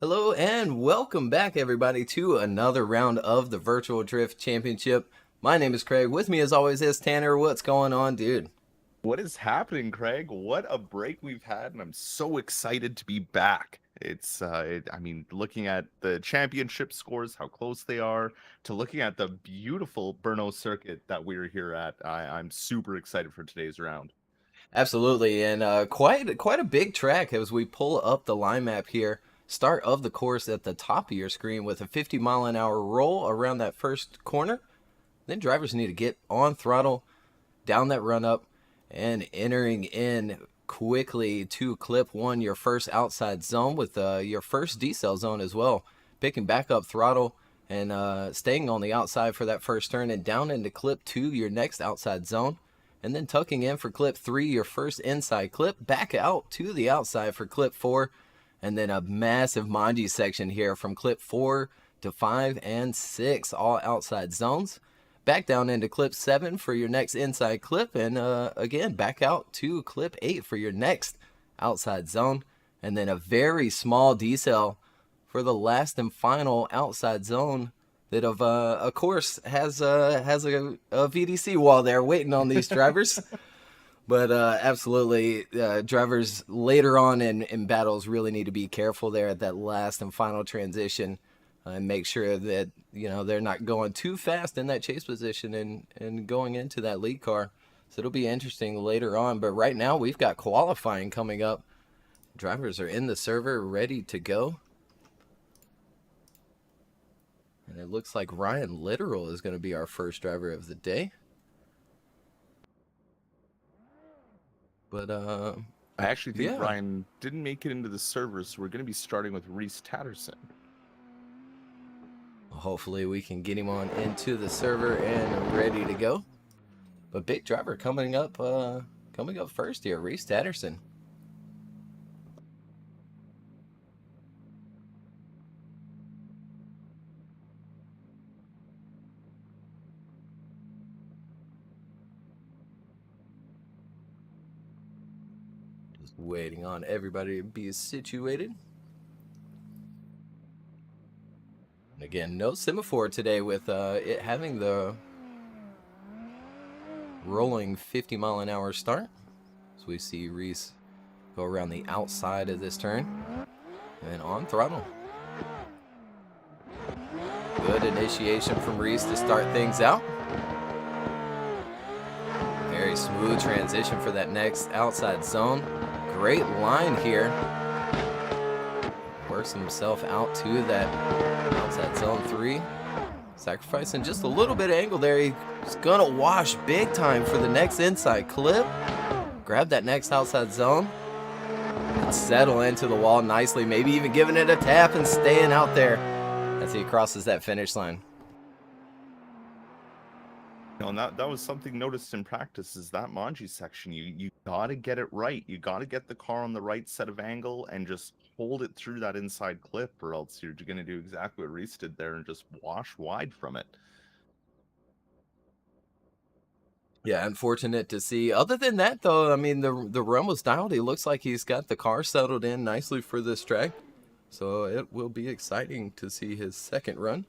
Hello and welcome back, everybody, to another round of the Virtual Drift Championship. My name is Craig. With me, as always, is Tanner. What's going on, dude? What is happening, Craig? What a break we've had, and I'm so excited to be back. Looking at the championship scores, how close they are, to looking at the beautiful Brno circuit that we're here at, I'm super excited for today's round. Absolutely, and quite a big track as we pull up the line map here. Start of the course at the top of your screen with a 50-mile-an-hour roll around that first corner. Then drivers need to get on throttle, down that run up, and entering in quickly to clip one, your first outside zone with your first decel zone as well. Picking back up throttle and staying on the outside for that first turn and down into clip two, your next outside zone. And then tucking in for clip three, your first inside clip, back out to the outside for clip four. And then a massive Manji section here from clip 4 to 5 and 6, all outside zones. Back down into clip 7 for your next inside clip, and again, back out to clip 8 for your next outside zone. And then a very small decel for the last and final outside zone that, of course, has a VDC wall there waiting on these drivers. But absolutely, drivers later on in battles really need to be careful there at that last and final transition and make sure that they're not going too fast in that chase position and going into that lead car. So it'll be interesting later on. But right now we've got qualifying coming up. Drivers are in the server ready to go. And it looks like Ryan Literal is going to be our first driver of the day. But I actually think yeah. Ryan didn't make it into the server, so we're going to be starting with Reese Tatterson. Hopefully we can get him on into the server and ready to go. But big driver coming up first here, Reese Tatterson. Just waiting on everybody to be situated. And again, no semaphore today with it having the rolling 50-mile-an-hour start. So we see Reese go around the outside of this turn and on throttle. Good initiation from Reese to start things out. Very smooth transition for that next outside zone. Great line here. Works himself out to that outside zone 3. Sacrificing just a little bit of angle there. He's gonna wash big time for the next inside clip. Grab that next outside zone. And settle into the wall nicely. Maybe even giving it a tap and staying out there as he crosses that finish line. And that was something noticed in practice, is that Manji section. You gotta get it right. You gotta get the car on the right set of angle and just hold it through that inside clip, or else you're gonna do exactly what Reese did there and just wash wide from it. Yeah, unfortunate to see. Other than that, though, I mean, the run was dialed. He looks like he's got the car settled in nicely for this track. So it will be exciting to see his second run.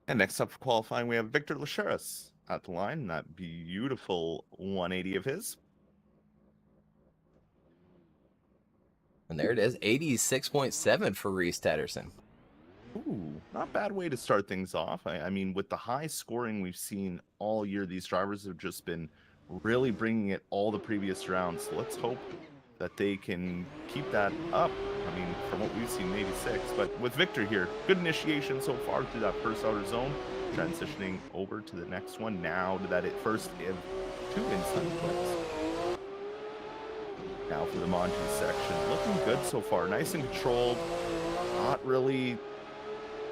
And next up for qualifying, we have Victor Lacheras at the line. That beautiful 180 of his. And there it is, 86.7 for Reese Tatterson. Ooh, not bad way to start things off. I mean, with the high scoring we've seen all year, these drivers have just been really bringing it all the previous rounds. So let's hope that they can keep that up. I mean, from what we've seen, maybe 6. But with Victor here, good initiation so far through that first outer zone. Transitioning over to the next one now to that first of 2 inside clips. Now for the Manji section. Looking good so far. Nice and controlled. Not really...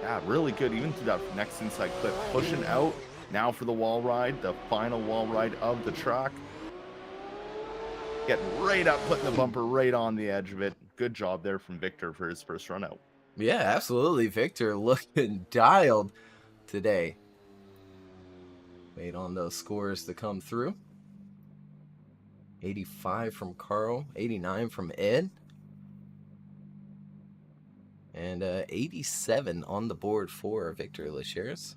Yeah, really good, even through that next inside clip. Pushing out, now for the wall ride, the final wall ride of the track. Getting right up, putting the bumper right on the edge of it. Good job there from Victor for his first run out. Yeah, absolutely. Victor looking dialed today. Wait on those scores to come through. 85 from Carl, 89 from Ed, and 87 on the board for Victor Lacheres.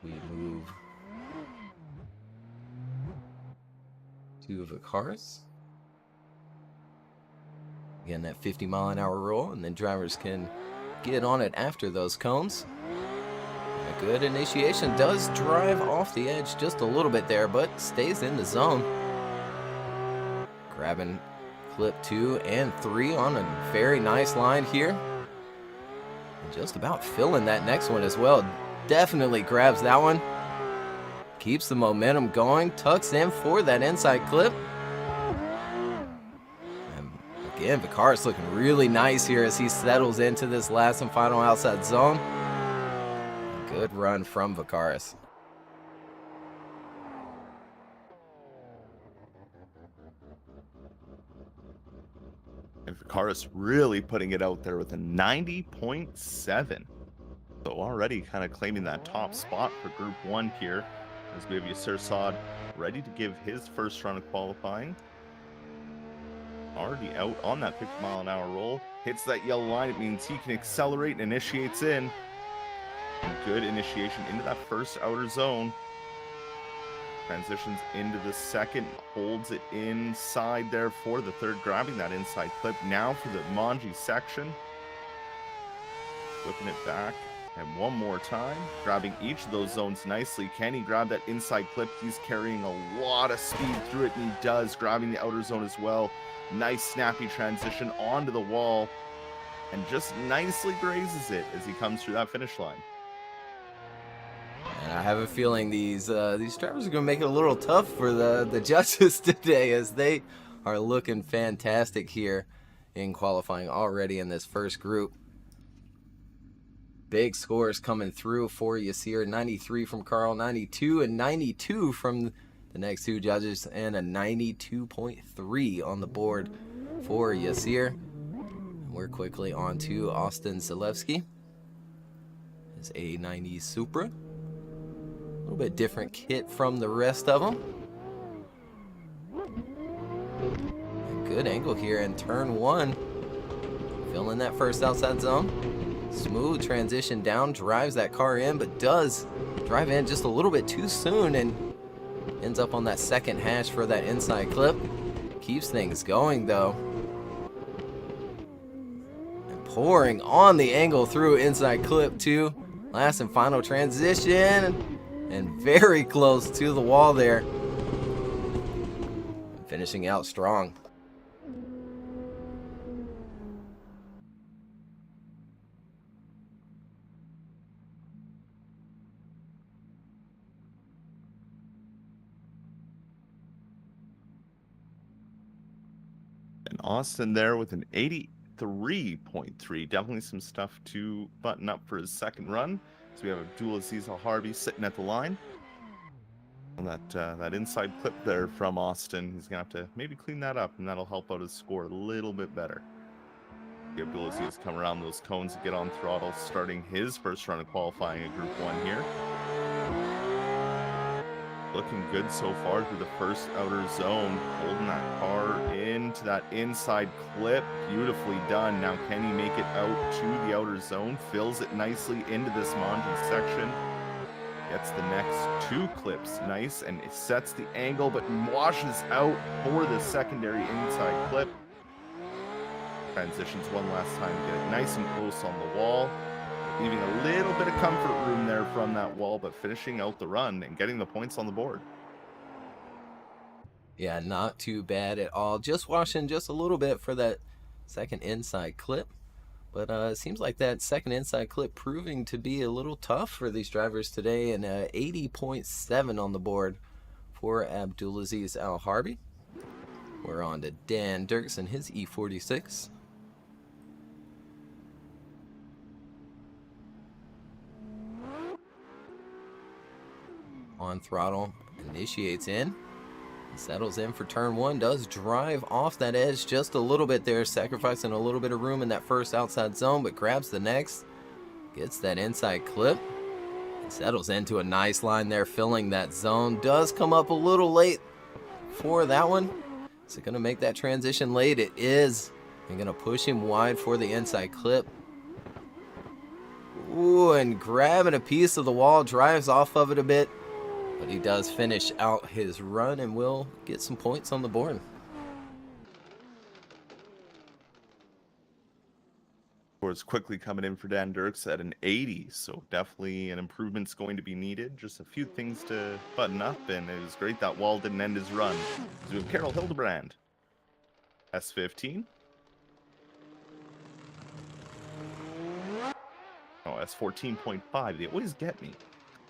We move to Vicaris. Again, that 50-mile-an-hour roll, and then drivers can get on it after those cones. A good initiation, does drive off the edge just a little bit there, but stays in the zone. Grabbing clip 2 and 3 on a very nice line here. And just about filling that next one as well. Definitely grabs that one. Keeps the momentum going, tucks in for that inside clip. And again, Vicaris looking really nice here as he settles into this last and final outside zone. Good run from Vicaris. And Vicaris really putting it out there with a 90.7. So already kind of claiming that top spot for Group 1 here, as we have Yasir Saad ready to give his first run of qualifying. Already out on that 50-mile-an-hour roll. Hits that yellow line. It means he can accelerate and initiates in. And good initiation into that first outer zone. Transitions into the second. Holds it inside there for the third. Grabbing that inside clip. Now for the Manji section. Whipping it back. And one more time, grabbing each of those zones nicely. Can he grab that inside clip? He's carrying a lot of speed through it, and he does, grabbing the outer zone as well. Nice snappy transition onto the wall, and just nicely grazes it as he comes through that finish line. And I have a feeling these drivers are going to make it a little tough for the judges today, as they are looking fantastic here in qualifying already in this first group. Big scores coming through for Yasir. 93 from Carl, 92 and 92 from the next two judges, and a 92.3 on the board for Yasir. We're quickly on to Austin Zalewski. His A90 Supra. A little bit different kit from the rest of them. And good angle here in turn 1. Filling that first outside zone. Smooth transition down, drives that car in, but does drive in just a little bit too soon and ends up on that second hash for that inside clip. Keeps things going though. And pouring on the angle through inside clip 2. Last and final transition, and very close to the wall there. Finishing out strong. And Austin there with an 83.3. Definitely some stuff to button up for his second run. So we have Abdulaziz Al-Harbi sitting at the line. And that inside clip there from Austin, he's going to have to maybe clean that up, and that'll help out his score a little bit better. Abdulaziz come around those cones and get on throttle, starting his first run of qualifying at Group 1 here. Looking good so far through the first outer zone, holding that car into that inside clip. Beautifully done. Now can he make it out to the outer zone? Fills it nicely into this Manji section. Gets the next two clips nice, and it sets the angle, but washes out for the secondary inside clip. Transitions one last time to get it nice and close on the wall. Leaving a little bit of comfort room there from that wall, but finishing out the run and getting the points on the board. Yeah, not too bad at all. Just washing just a little bit for that second inside clip. But it seems like that second inside clip proving to be a little tough for these drivers today. And 80.7 on the board for Abdulaziz Al-Harbi. We're on to Dan Dirks and his E46. On throttle, initiates in, settles in for turn 1, does drive off that edge just a little bit there, sacrificing a little bit of room in that first outside zone, but grabs the next, gets that inside clip, Settles into a nice line there, filling that zone. Does come up a little late for that one. Is it going to make that transition late? It is. I'm going to push him wide for the inside clip. Ooh, and grabbing a piece of the wall, drives off of it a bit. But he does finish out his run and will get some points on the board. Scores quickly coming in for Dan Dirks at an 80, so definitely an improvement's going to be needed. Just a few things to button up, and it was great that Wall didn't end his run. So we have Carol Hildebrand, S15. Oh, S14.5. They always get me.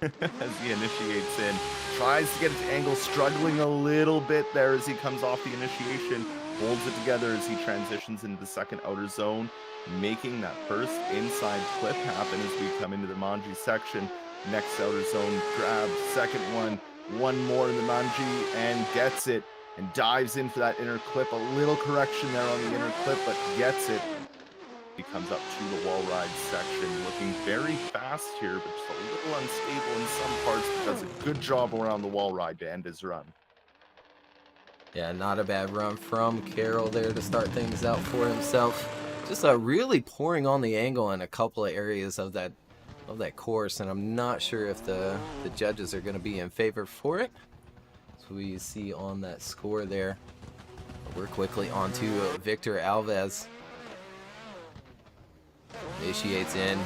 As he initiates in, tries to get it to angle, struggling a little bit there as he comes off the initiation, holds it together as he transitions into the second outer zone, making that first inside clip happen as we come into the Manji section. Next outer zone, grabs, second one more in the Manji, and gets it, and dives in for that inner clip. A little correction there on the inner clip, but gets it. He comes up to the wall ride section, looking very fast here, but just a little unstable in some parts, but does a good job around the wall ride to end his run. Yeah, not a bad run from Carroll there to start things out for himself. Just really pouring on the angle in a couple of areas of that course, and I'm not sure if the judges are going to be in favor for it. So we see on that score there. We're quickly on to Victor Alves. Initiates in,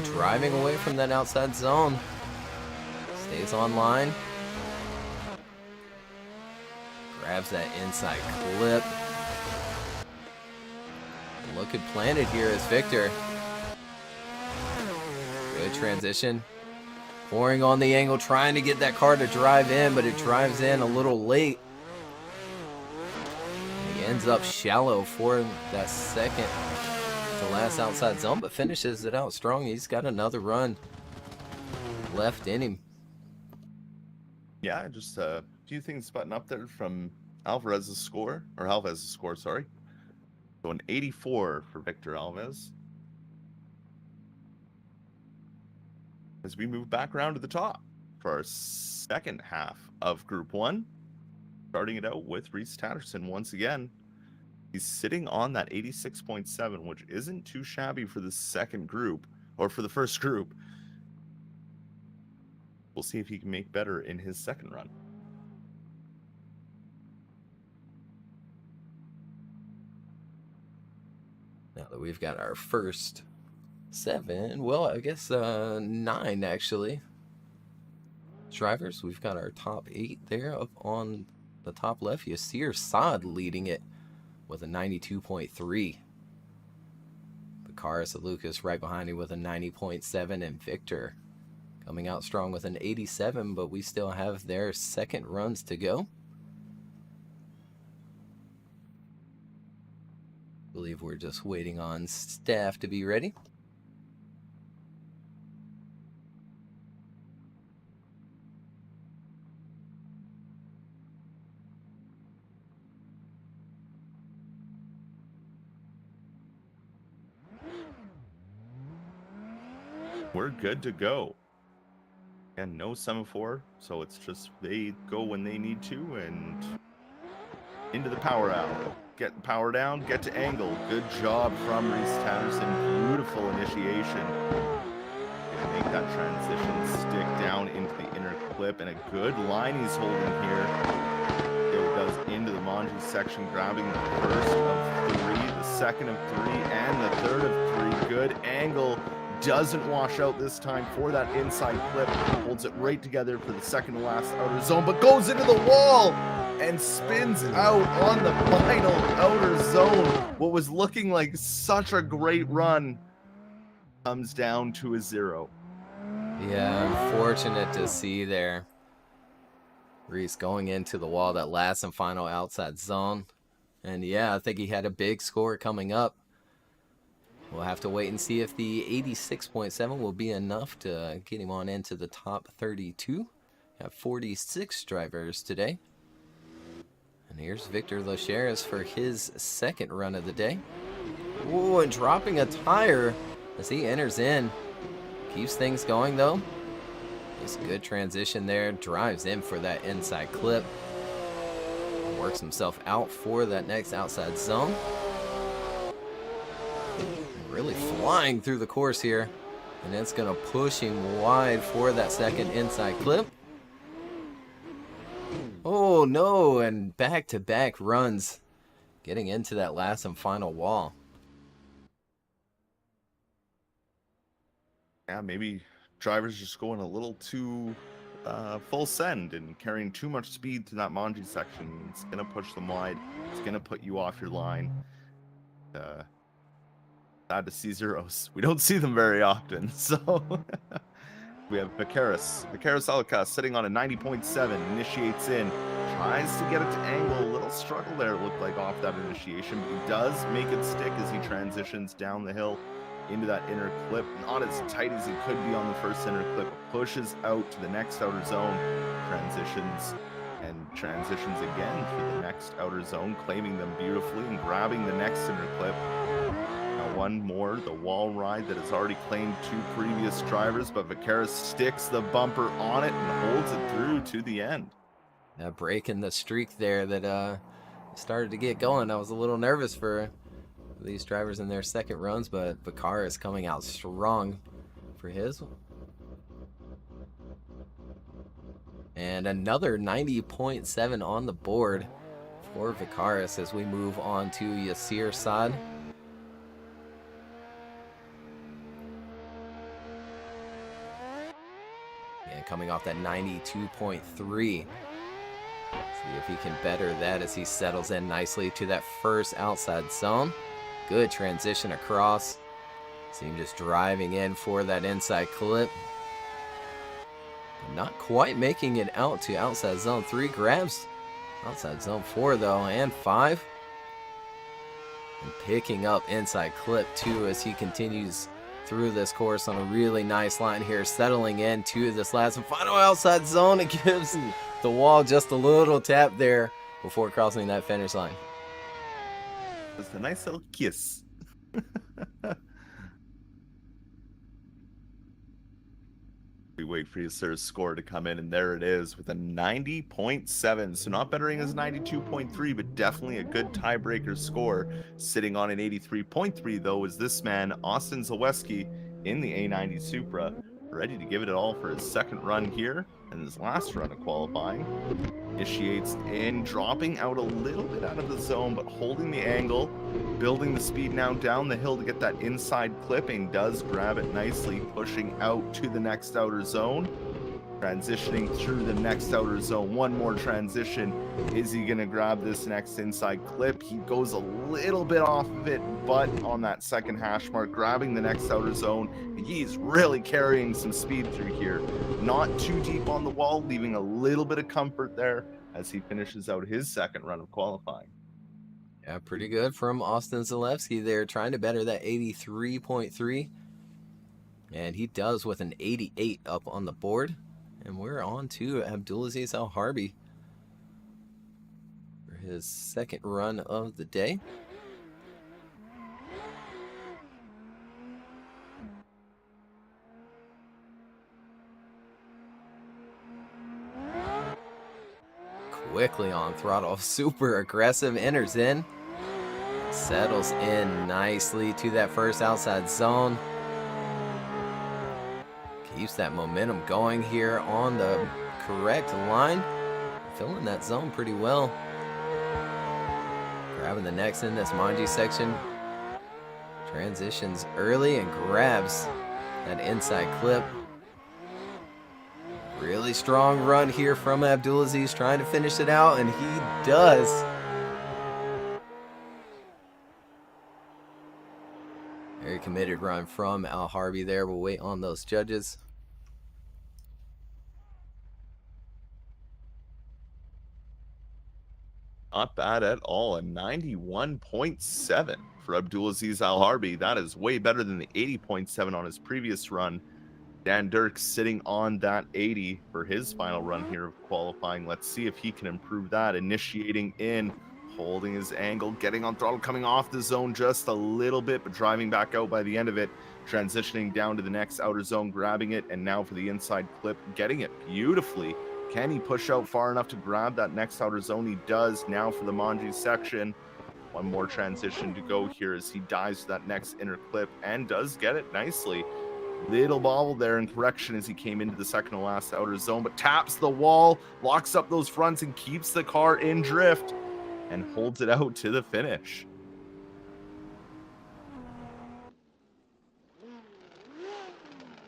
driving away from that outside zone. Stays on line. Grabs that inside clip. Looking planted here is Victor. Good transition. Pouring on the angle, trying to get that car to drive in, but it drives in a little late. He ends up shallow for that second to last outside zone, but finishes it out strong. He's got another run left in him. Yeah, just a few things button up there from Alvarez's score, sorry. So an 84 for Victor Alves. As we move back around to the top for our second half of Group 1. Starting it out with Reese Tatterson once again. He's sitting on that 86.7, which isn't too shabby for the second group, or for the first group. We'll see if he can make better in his second run. Now that we've got our first 7, well, I guess 9 actually, drivers, we've got our top 8 there up on the top left. Yasir Saad leading it with a 92.3. Bakaris Lucas right behind him with a 90.7, and Victor coming out strong with an 87, but we still have their second runs to go. I believe we're just waiting on staff to be ready. We're good to go. And no semaphore, so it's just they go when they need to, and into the power out. Get the power down, get to angle. Good job from Reese Tatterson. Beautiful initiation. Gonna make that transition stick down into the inner clip, and a good line he's holding here. It goes into the Manji section, grabbing the first of 3, the second of 3, and the third of 3. Good angle. Doesn't wash out this time for that inside clip. Holds it right together for the second to last outer zone, but goes into the wall and spins out on the final outer zone. What was looking like such a great run comes down to a 0. Yeah, unfortunate to see there. Reese going into the wall, that last and final outside zone. And yeah, I think he had a big score coming up. We'll have to wait and see if the 86.7 will be enough to get him on into the top 32. We have 46 drivers today. And here's Victor Lacheres for his second run of the day. Ooh, and dropping a tire as he enters in. Keeps things going though. It's a good transition there. Drives in for that inside clip. Works himself out for that next outside zone. Really flying through the course here. And it's going to push him wide for that second inside clip. Oh no, and back-to-back runs. Getting into that last and final wall. Yeah, maybe drivers just going a little too full send and carrying too much speed to that Manji section. It's going to push them wide. It's going to put you off your line. Sad to see zeros. We don't see them very often. So we have Vaqueros Alacas sitting on a 90.7, initiates in, tries to get it to angle. A little struggle there, it looked like, off that initiation, but he does make it stick as he transitions down the hill into that inner clip. Not as tight as he could be on the first inner clip, pushes out to the next outer zone, transitions again to the next outer zone, claiming them beautifully and grabbing the next inner clip. Now one more, the wall ride that has already claimed two previous drivers, but Vaqueros sticks the bumper on it and holds it through to the end. Breaking the streak there that started to get going. I was a little nervous for these drivers in their second runs, but Vaqueros is coming out strong for his. And another 90.7 on the board for Vaqueros as we move on to Yasir Saad. And coming off that 92.3. See if he can better that as he settles in nicely to that first outside zone. Good transition across. See him just driving in for that inside clip. Not quite making it out to outside zone 3. Grabs outside zone 4 though, and 5. And picking up inside clip 2 as he continues through this course on a really nice line here, settling into this last and final outside zone. It gives the wall just a little tap there before crossing that finish line. It's a nice little kiss. We wait for Yasir's score to come in, and there it is with a 90.7. So not bettering his 92.3, but definitely a good tiebreaker score. Sitting on an 83.3, though, is this man, Austin Zaleski, in the A90 Supra, ready to give it all for his second run here and his last run of qualifying. Initiates in, dropping out a little bit out of the zone, but holding the angle, building the speed now down the hill to get that inside clipping. Does grab it nicely, pushing out to the next outer zone, transitioning through the next outer zone. One more transition. Is he gonna grab this next inside clip? He goes a little bit off of it, but on that second hash mark, grabbing the next outer zone. He's really carrying some speed through here. Not too deep on the wall, leaving a little bit of comfort there as he finishes out his second run of qualifying. Yeah, pretty good from Austin Zalewski there, trying to better that 83.3. And he does with an 88 up on the board. And we're on to Abdulaziz Al-Harbi for his second run of the day. Quickly on throttle, super aggressive, enters in, settles in nicely to that first outside zone. Keeps that momentum going here on the correct line. Filling that zone pretty well. Grabbing the next in this Manji section. Transitions early and grabs that inside clip. Really strong run here from Abdulaziz, trying to finish it out, and he does. Very committed run from Al-Harbi there. We'll wait on those judges. Not bad at all. A 91.7 for Abdulaziz Al-Harbi. That is way better than the 80.7 on his previous run. Dan Dirks sitting on that 80 for his final run here of qualifying. Let's see if he can improve that. Initiating in, holding his angle, getting on throttle, coming off the zone just a little bit, but driving back out by the end of it, transitioning down to the next outer zone, grabbing it, and now for the inside clip, getting it beautifully. Can he push out far enough to grab that next outer zone? He does. Now for the Manji section. One more transition to go here as he dives to that next inner clip and does get it nicely. Little bobble there in correction as he came into the second to last outer zone, but taps the wall, locks up those fronts, and keeps the car in drift and holds it out to the finish.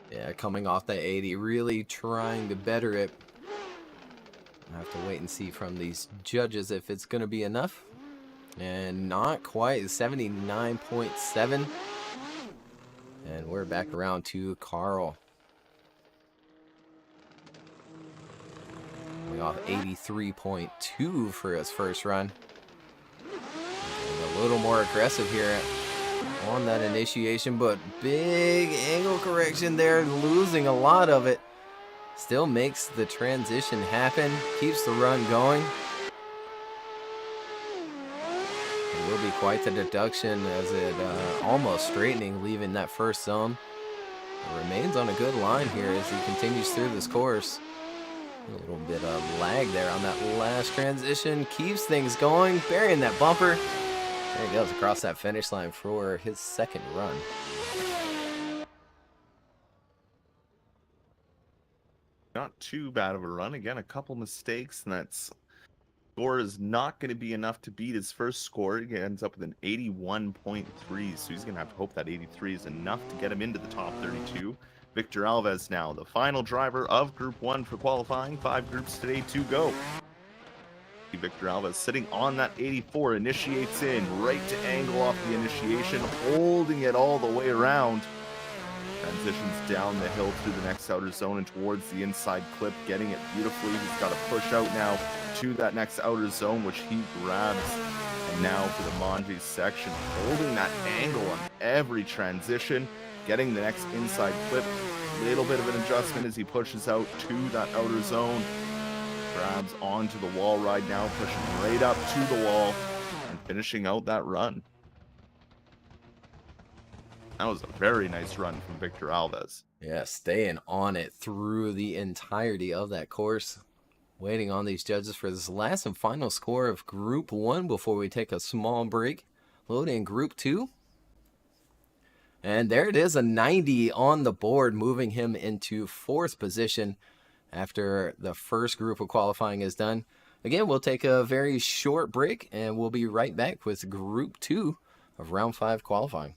Yeah, coming off that 80, really trying to better it. I have to wait and see from these judges if it's going to be enough. And not quite, 79.7. And we're back around to Carl. Coming off 83.2 for his first run. Getting a little more aggressive here on that initiation, but big angle correction there, losing a lot of it. Still makes the transition happen, keeps the run going. It will be quite the deduction as it almost straightening, leaving that first zone. It remains on a good line here as he continues through this course. A little bit of lag there on that last transition, keeps things going, burying that bumper. There he goes across that finish line for his second run. Not too bad of a run. Again, a couple mistakes, and that score is not going to be enough to beat his first score. He ends up with an 81.3, so he's going to have to hope that 83 is enough to get him into the top 32. Victor Alves now, the final driver of Group 1 for qualifying. 5 groups today to go. Victor Alves sitting on that 84, initiates in, right to angle off the initiation, holding it all the way around. Transitions down the hill through the next outer zone and towards the inside clip, getting it beautifully. He's got to push out now to that next outer zone, which he grabs. And now for the Manji section, holding that angle on every transition, getting the next inside clip. Little bit of an adjustment as he pushes out to that outer zone. Grabs onto the wall ride now, pushing right up to the wall and finishing out that run. That was a very nice run from Victor Alves. Yeah, staying on it through the entirety of that course. Waiting on these judges for this last and final score of Group 1 before we take a small break. Loading Group 2. And there it is, a 90 on the board, moving him into 4th position after the first group of qualifying is done. Again, we'll take a very short break, and we'll be right back with Group 2 of Round 5 qualifying.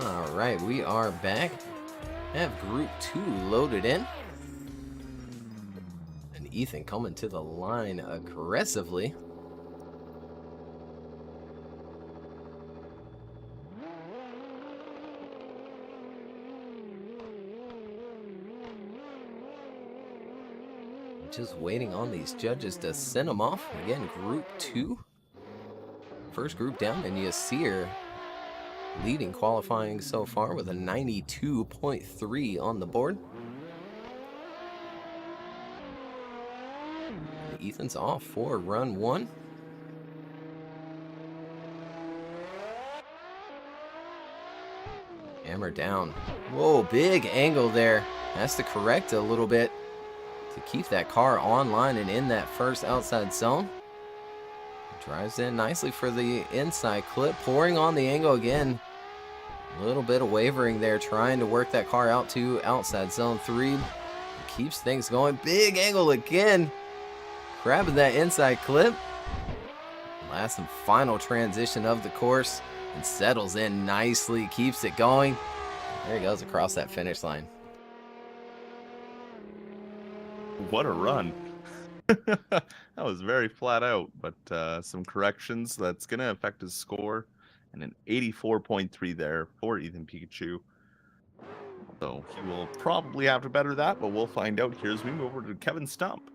All right, we are back. Have Group 2 loaded in. And Ethan coming to the line aggressively. Just waiting on these judges to send them off. Again, Group 2. First group down, and Yasir leading qualifying so far with a 92.3 on the board. And Ethan's off for run 1. Hammer down. Whoa, big angle there. Has to correct a little bit to keep that car online and in that first outside zone. Drives in nicely for the inside clip, pouring on the angle again. A little bit of wavering there, trying to work that car out to outside zone 3. Keeps things going. Big angle again. Grabbing that inside clip. Last and final transition of the course. And settles in nicely, keeps it going. There he goes across that finish line. What a run. That was very flat out, but some corrections. That's going to affect his score. And an 84.3 there for Ethan Pikachu. So he will probably have to better that, but we'll find out here as we move over to Kevin Stump.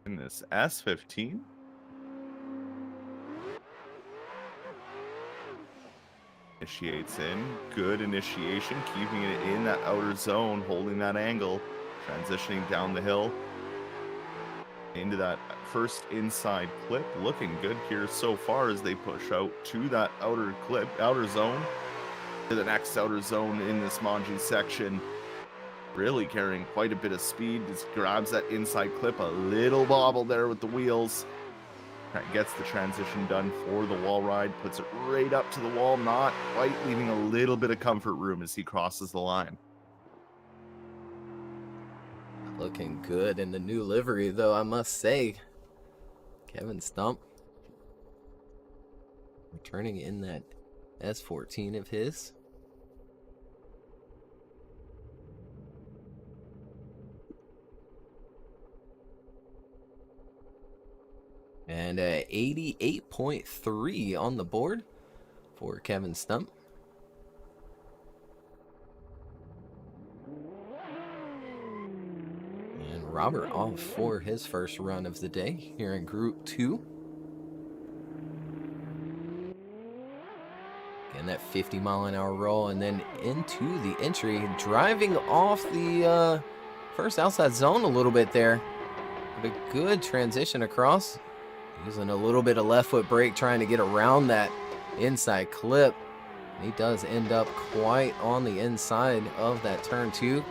In this S15. Initiates in. Good initiation, keeping it in that outer zone, holding that angle, transitioning down the hill. Into that first inside clip, looking good here so far as they push out to that outer zone, to the next outer zone in this Manji section. Really carrying quite a bit of speed. Just grabs that inside clip, a little bobble there with the wheels. Gets the transition done for the wall ride, puts it right up to the wall, not quite, leaving a little bit of comfort room as he crosses the line. Looking good in the new livery, though, I must say. Kevin Stump returning in that S14 of his. And 88.3 on the board for Kevin Stump. And Robert off for his first run of the day here in Group 2. Again, that 50-mile-an-hour roll, and then into the entry, driving off the first outside zone a little bit there. But a good transition across. Using a little bit of left foot brake, trying to get around that inside clip. He does end up quite on the inside of that turn 2.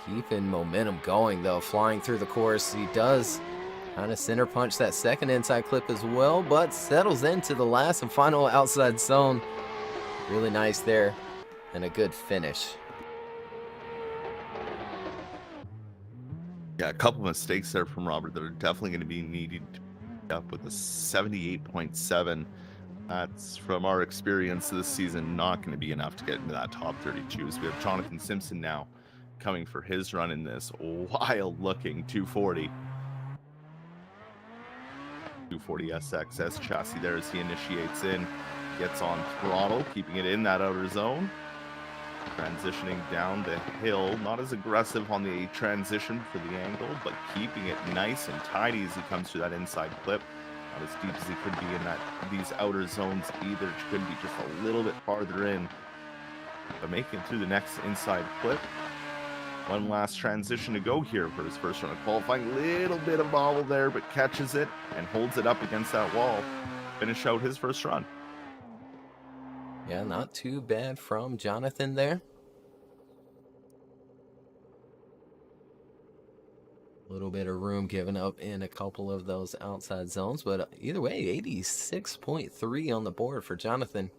Keeping momentum going, though, flying through the course. He does kind of center punch that second inside clip as well, but settles into the last and final outside zone. Really nice there, and a good finish. Yeah, a couple mistakes there from Robert that are definitely going to be needed up with a 78.7. That's, from our experience this season, not going to be enough to get into that top 32. So we have Jonathan Simpson now coming for his run in this wild looking 240 SXS chassis there as he initiates in, gets on throttle, keeping it in that outer zone. Transitioning down the hill, not as aggressive on the transition for the angle, but keeping it nice and tidy as he comes through that inside clip. Not as deep as he could be in these outer zones either. Could be just a little bit farther in, but making it through the next inside clip. One last transition to go here for his first run of qualifying. Little bit of bobble there, but catches it and holds it up against that wall. Finish out his first run. Yeah, not too bad from Jonathan there. A little bit of room given up in a couple of those outside zones, but either way, 86.3 on the board for Jonathan.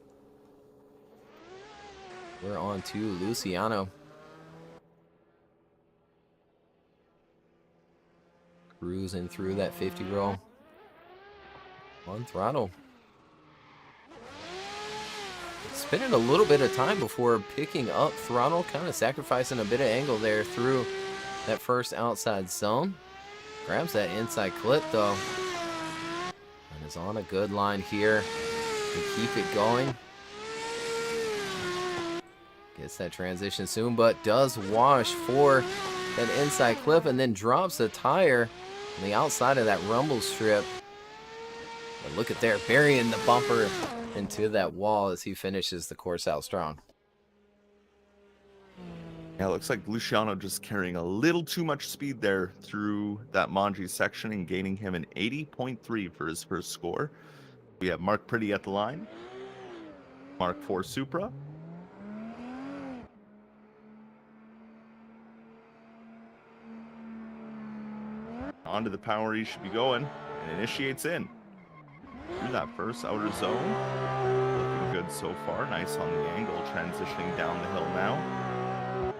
We're on to Luciano. Cruising through that 50 roll. On throttle. Spending a little bit of time before picking up throttle, kind of sacrificing a bit of angle there through that first outside zone. Grabs that inside clip though, and is on a good line here to keep it going. Gets that transition soon, but does wash for that inside clip and then drops a tire on the outside of that rumble strip. But look at there, burying the bumper into that wall as he finishes the course out strong. Yeah, it looks like Luciano just carrying a little too much speed there through that Manji section and gaining him an 80.3 for his first score. We have Mark Pretty at the line. Mark 4 Supra. Onto the power he should be going, and initiates in. Through that first outer zone. Looking good so far. Nice on the angle, transitioning down the hill now.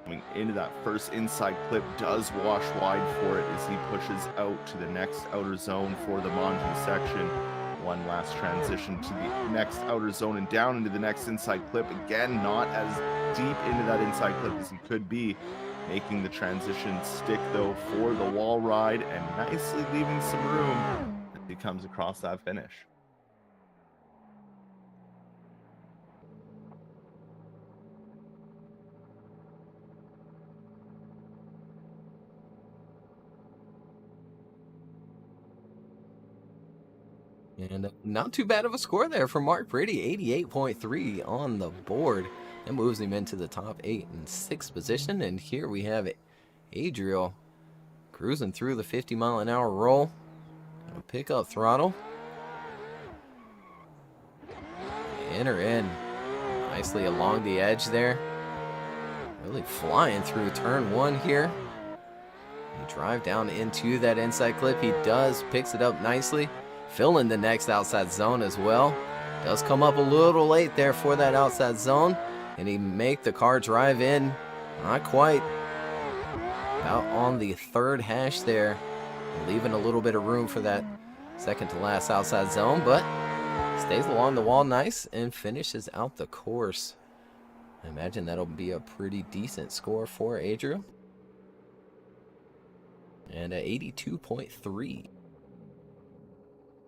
Coming into that first inside clip, does wash wide for it as he pushes out to the next outer zone for the Manji section. One last transition to the next outer zone and down into the next inside clip. Again, not as deep into that inside clip as he could be. Making the transition stick though for the wall ride and nicely leaving some room as he comes across that finish. And not too bad of a score there for Mark Brady, 88.3 on the board. That moves him into the top 8 and 6th position. And here we have Adriel cruising through the 50-mile-an-hour roll. Gonna pick up throttle. Enter in nicely along the edge there. Really flying through turn 1 here. He drive down into that inside clip. He does, picks it up nicely. Filling the next outside zone as well. Does come up a little late there for that outside zone. And he make the car drive in. Not quite. Out on the third hash there. Leaving a little bit of room for that second to last outside zone. But stays along the wall nice and finishes out the course. I imagine that'll be a pretty decent score for Adriel. And 82.3.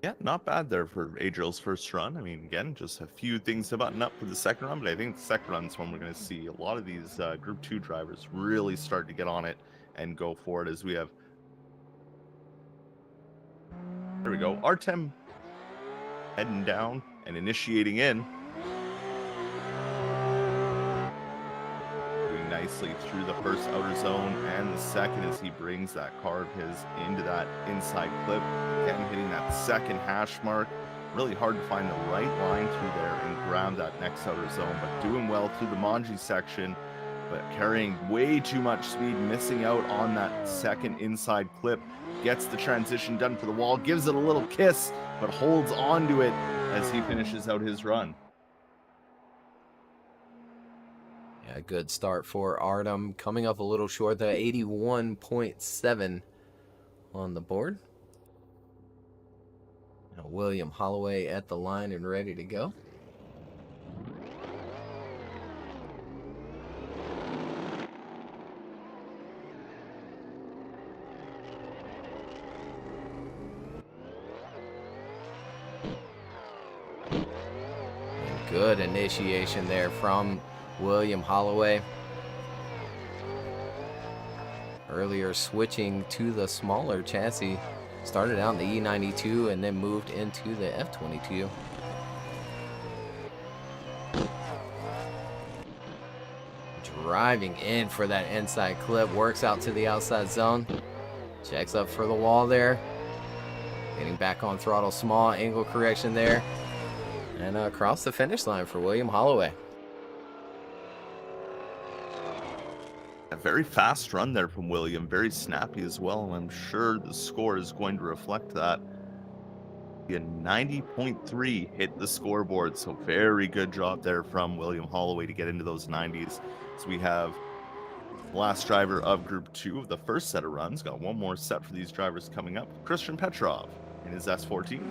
Yeah, not bad there for Adriel's first run. I mean, again, just a few things to button up for the second run, but I think the second run is when we're going to see a lot of these Group 2 drivers really start to get on it and go for it as we have... There we go. Artem heading down and initiating in. Nicely through the first outer zone and the second as he brings that car of his into that inside clip. Again, hitting that second hash mark. Really hard to find the right line through there and grab that next outer zone, but doing well through the Manji section, but carrying way too much speed, missing out on that second inside clip. Gets the transition done for the wall, gives it a little kiss, but holds onto it as he finishes out his run. A good start for Artem, coming up a little short, the 81.7 on the board. Now William Holloway at the line and ready to go. And good initiation there from William Holloway. Earlier switching to the smaller chassis. Started out in the E92 and then moved into the F22. Driving in for that inside clip. Works out to the outside zone. Checks up for the wall there. Getting back on throttle, small angle correction there. And across the finish line for William Holloway. A very fast run there from William, very snappy as well, and I'm sure the score is going to reflect that. A 90.3 hit the scoreboard, so very good job there from William Holloway to get into those 90s. So we have the last driver of Group 2 of the first set of runs. Got one more set for these drivers coming up. Christian Petrov in his S14.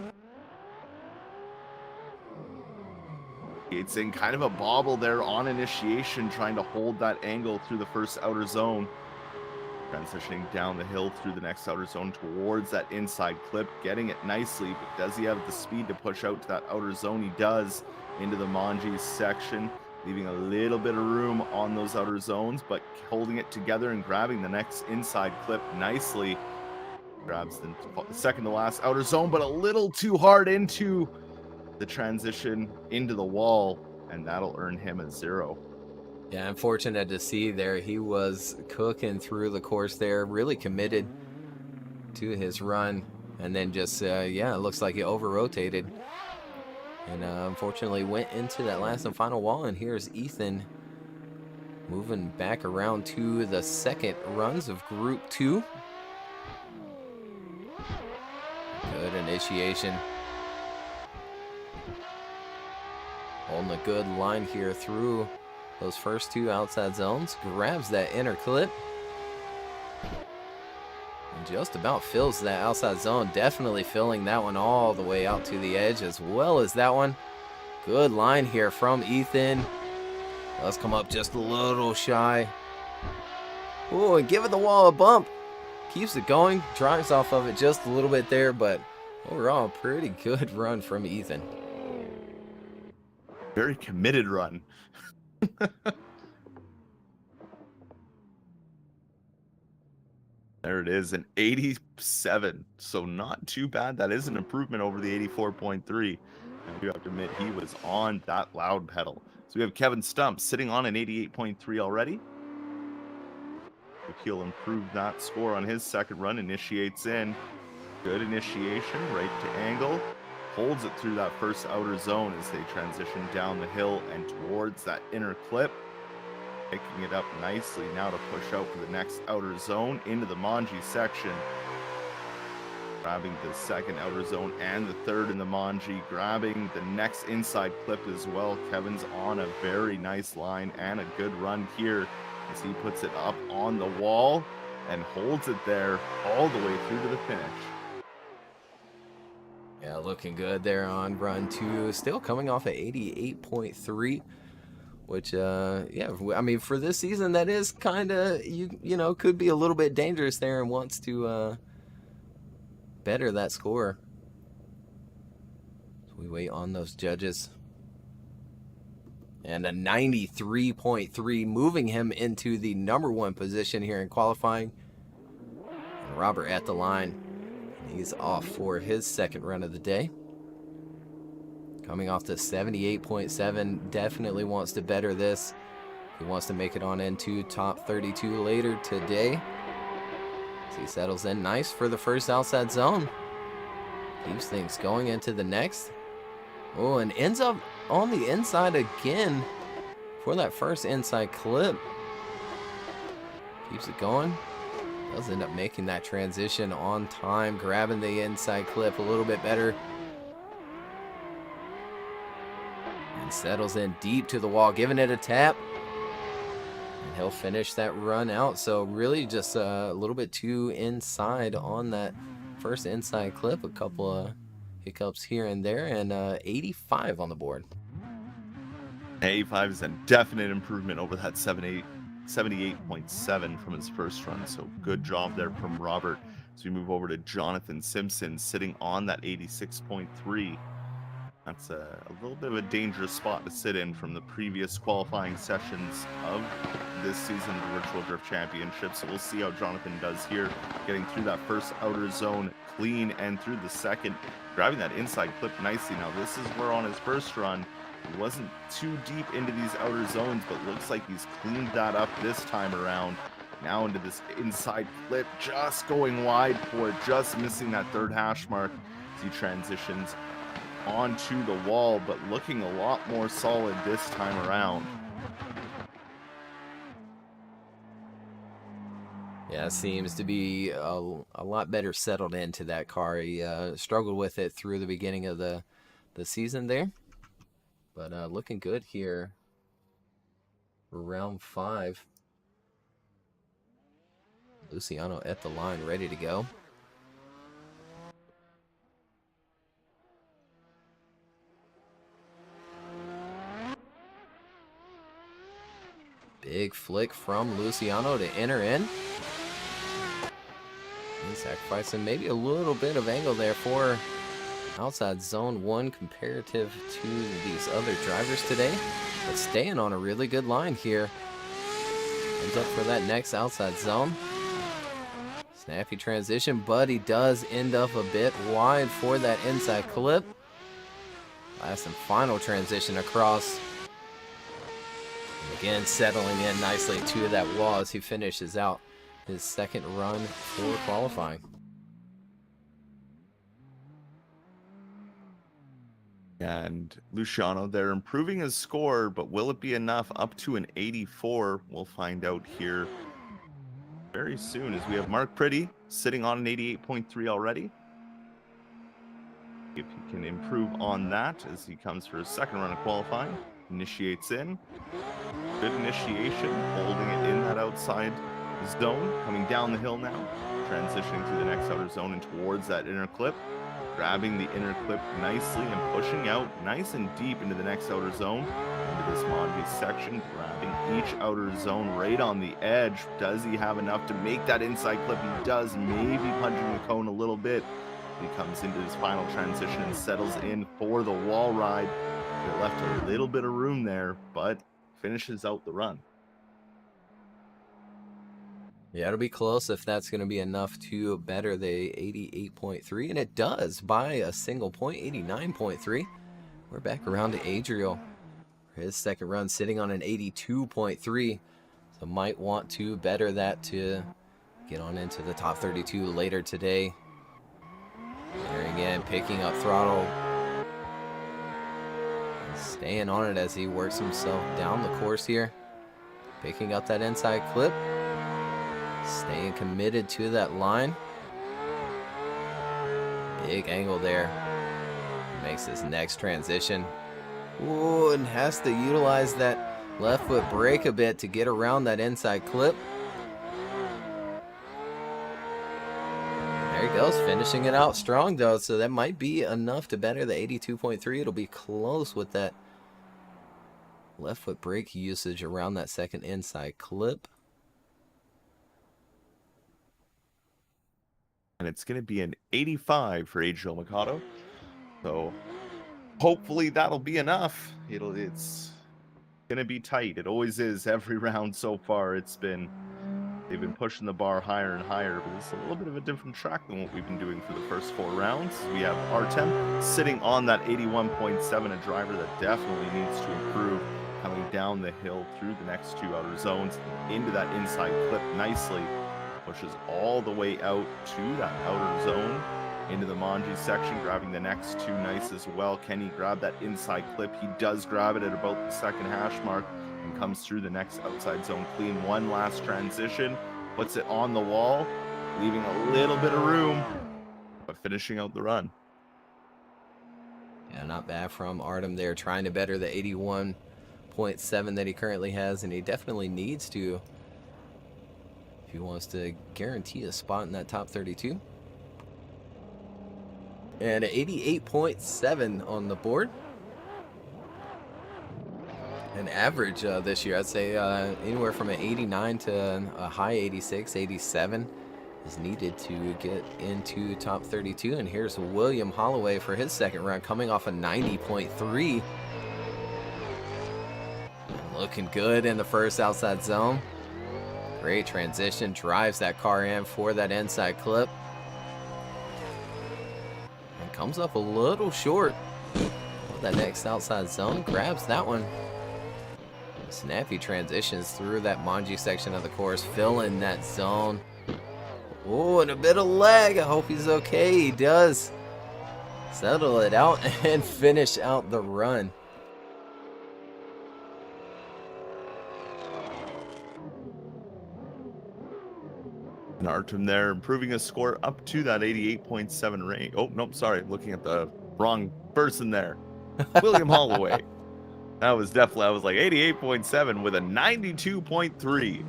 It's in kind of a bobble there on initiation, trying to hold that angle through the first outer zone. Transitioning down the hill through the next outer zone towards that inside clip, getting it nicely, but does he have the speed to push out to that outer zone? He does, into the Manji section, leaving a little bit of room on those outer zones, but holding it together and grabbing the next inside clip nicely. Grabs the second to last outer zone, but a little too hard into the transition into the wall, and that'll earn him a 0. Yeah, unfortunate to see there. He was cooking through the course there, really committed to his run, and then just, yeah, it looks like he over-rotated. And unfortunately went into that last and final wall, and here's Ethan moving back around to the second runs of Group 2. Good initiation. Holding a good line here through those first 2 outside zones. Grabs that inner clip. And just about fills that outside zone. Definitely filling that one all the way out to the edge as well as that one. Good line here from Ethan. Let's come up just a little shy. Ooh, and giving the wall a bump. Keeps it going. Drives off of it just a little bit there, but overall, pretty good run from Ethan. Very committed run. There it is, an 87. So not too bad. That is an improvement over the 84.3. I do have to admit, he was on that loud pedal. So we have Kevin Stump sitting on an 88.3 already. He'll improve that score on his second run. Initiates in. Good initiation, right to angle. Holds it through that first outer zone as they transition down the hill and towards that inner clip. Picking it up nicely now to push out for the next outer zone into the Manji section. Grabbing the second outer zone and the third in the Manji. Grabbing the next inside clip as well. Kevin's on a very nice line and a good run here as he puts it up on the wall and holds it there all the way through to the finish. Yeah, looking good there on run 2. Still coming off at 88.3, which, yeah, I mean, for this season, that is kind of, you know, could be a little bit dangerous there and wants to better that score. So we wait on those judges. And a 93.3, moving him into the #1 position here in qualifying. And Robert at the line. He's off for his second run of the day. Coming off the 78.7, definitely wants to better this. He wants to make it on into top 32 later today. So he settles in nice for the first outside zone. Keeps things going into the next. Oh, and ends up on the inside again for that first inside clip. Keeps it going. Does end up making that transition on time, grabbing the inside clip a little bit better. And settles in deep to the wall, giving it a tap. And he'll finish that run out. So really just a little bit too inside on that first inside clip. A couple of hiccups here and there, and 85 on the board. 85 is a definite improvement over that 78.7 from his first run. So good job there from Robert. So we move over to Jonathan Simpson sitting on that 86.3. That's a little bit of a dangerous spot to sit in from the previous qualifying sessions of this season of the Virtual Drift Championship. So we'll see how Jonathan does here, getting through that first outer zone clean and through the second, grabbing that inside clip nicely. Now this is where on his first run, he wasn't too deep into these outer zones, but looks like he's cleaned that up this time around. Now into this inside clip, just going wide for it, just missing that third hash mark as he transitions onto the wall, but looking a lot more solid this time around. Yeah, seems to be a lot better settled into that car. He struggled with it through the beginning of the season there. But looking good here for round 5. Luciano at the line, ready to go. Big flick from Luciano to enter in. And sacrificing maybe a little bit of angle there for outside zone 1 comparative to these other drivers today. But staying on a really good line here. Ends up for that next outside zone. Snappy transition, but he does end up a bit wide for that inside clip. Last and final transition across. And again, settling in nicely to that wall as he finishes out his second run for qualifying. And Luciano, they're improving his score, but will it be enough up to an 84? We'll find out here very soon as we have Mark Pretty sitting on an 88.3 already. If he can improve on that as he comes for his second run of qualifying, initiates in. Good initiation, holding it in that outside zone, coming down the hill now, transitioning to the next outer zone and towards that inner clip. Grabbing the inner clip nicely and pushing out nice and deep into the next outer zone, into this Monty section, grabbing each outer zone right on the edge. Does he have enough to make that inside clip? He does, maybe punching the cone a little bit. He comes into his final transition and settles in for the wall ride. They left a little bit of room there, but finishes out the run. Yeah, it'll be close if that's going to be enough to better the 88.3, and it does by a single point, 89.3. We're back around to Adriel. His second run sitting on an 82.3, so might want to better that to get on into the top 32 later today. There again, picking up throttle. Staying on it as he works himself down the course here. Picking up that inside clip. Staying committed to that line. Big angle there. Makes his next transition. Ooh, and has to utilize that left foot brake a bit to get around that inside clip. There he goes, finishing it out strong though, so that might be enough to better the 82.3. It'll be close with that left foot brake usage around that second inside clip. And it's going to be an 85 for Adriel Mikado. So hopefully that'll be enough. It's going to be tight. It always is every round so far. They've been pushing the bar higher and higher, but it's a little bit of a different track than what we've been doing for the first 4 rounds. We have Artem sitting on that 81.7, a driver that definitely needs to improve, coming down the hill through the next 2 outer zones into that inside clip nicely. Pushes all the way out to that outer zone into the Manji section, grabbing the next 2 nice as well. Can he grab that inside clip? He does grab it at about the second hash mark and comes through the next outside zone clean. One last transition, puts it on the wall, leaving a little bit of room, but finishing out the run. Yeah, not bad from Artem there, trying to better the 81.7 that he currently has, and he definitely needs to if he wants to guarantee a spot in that top 32. And 88.7 on the board. An average this year, I'd say anywhere from an 89 to a high 86, 87 is needed to get into top 32. And here's William Holloway for his second run, coming off a 90.3. Looking good in the first outside zone. Great transition, drives that car in for that inside clip. And comes up a little short of that next outside zone, grabs that one. Snappy transitions through that Manji section of the course, filling that zone. Oh, and a bit of lag. I hope he's okay. He does. Settle it out and finish out the run. And Artem there improving his score up to that 88.7 range. Oh, nope, sorry. Looking at the wrong person there. William Holloway. That was definitely, I was like 88.7 with a 92.3.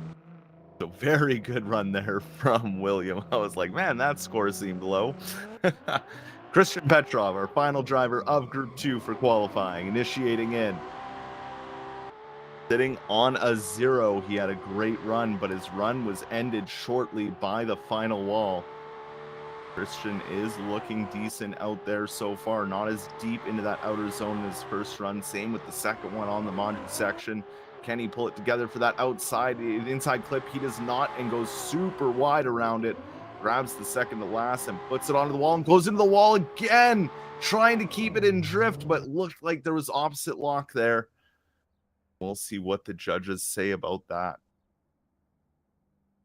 So very good run there from William. I was like, man, that score seemed low. Christian Petrov, our final driver of Group 2 for qualifying, initiating in. Sitting on a 0, he had a great run, but his run was ended shortly by the final wall. Christian is looking decent out there so far, not as deep into that outer zone in his first run. Same with the second one on the Manji section. Can he pull it together for that inside clip? He does not, and goes super wide around it. Grabs the second to last and puts it onto the wall and goes into the wall again, trying to keep it in drift, but looked like there was opposite lock there. We'll see what the judges say about that.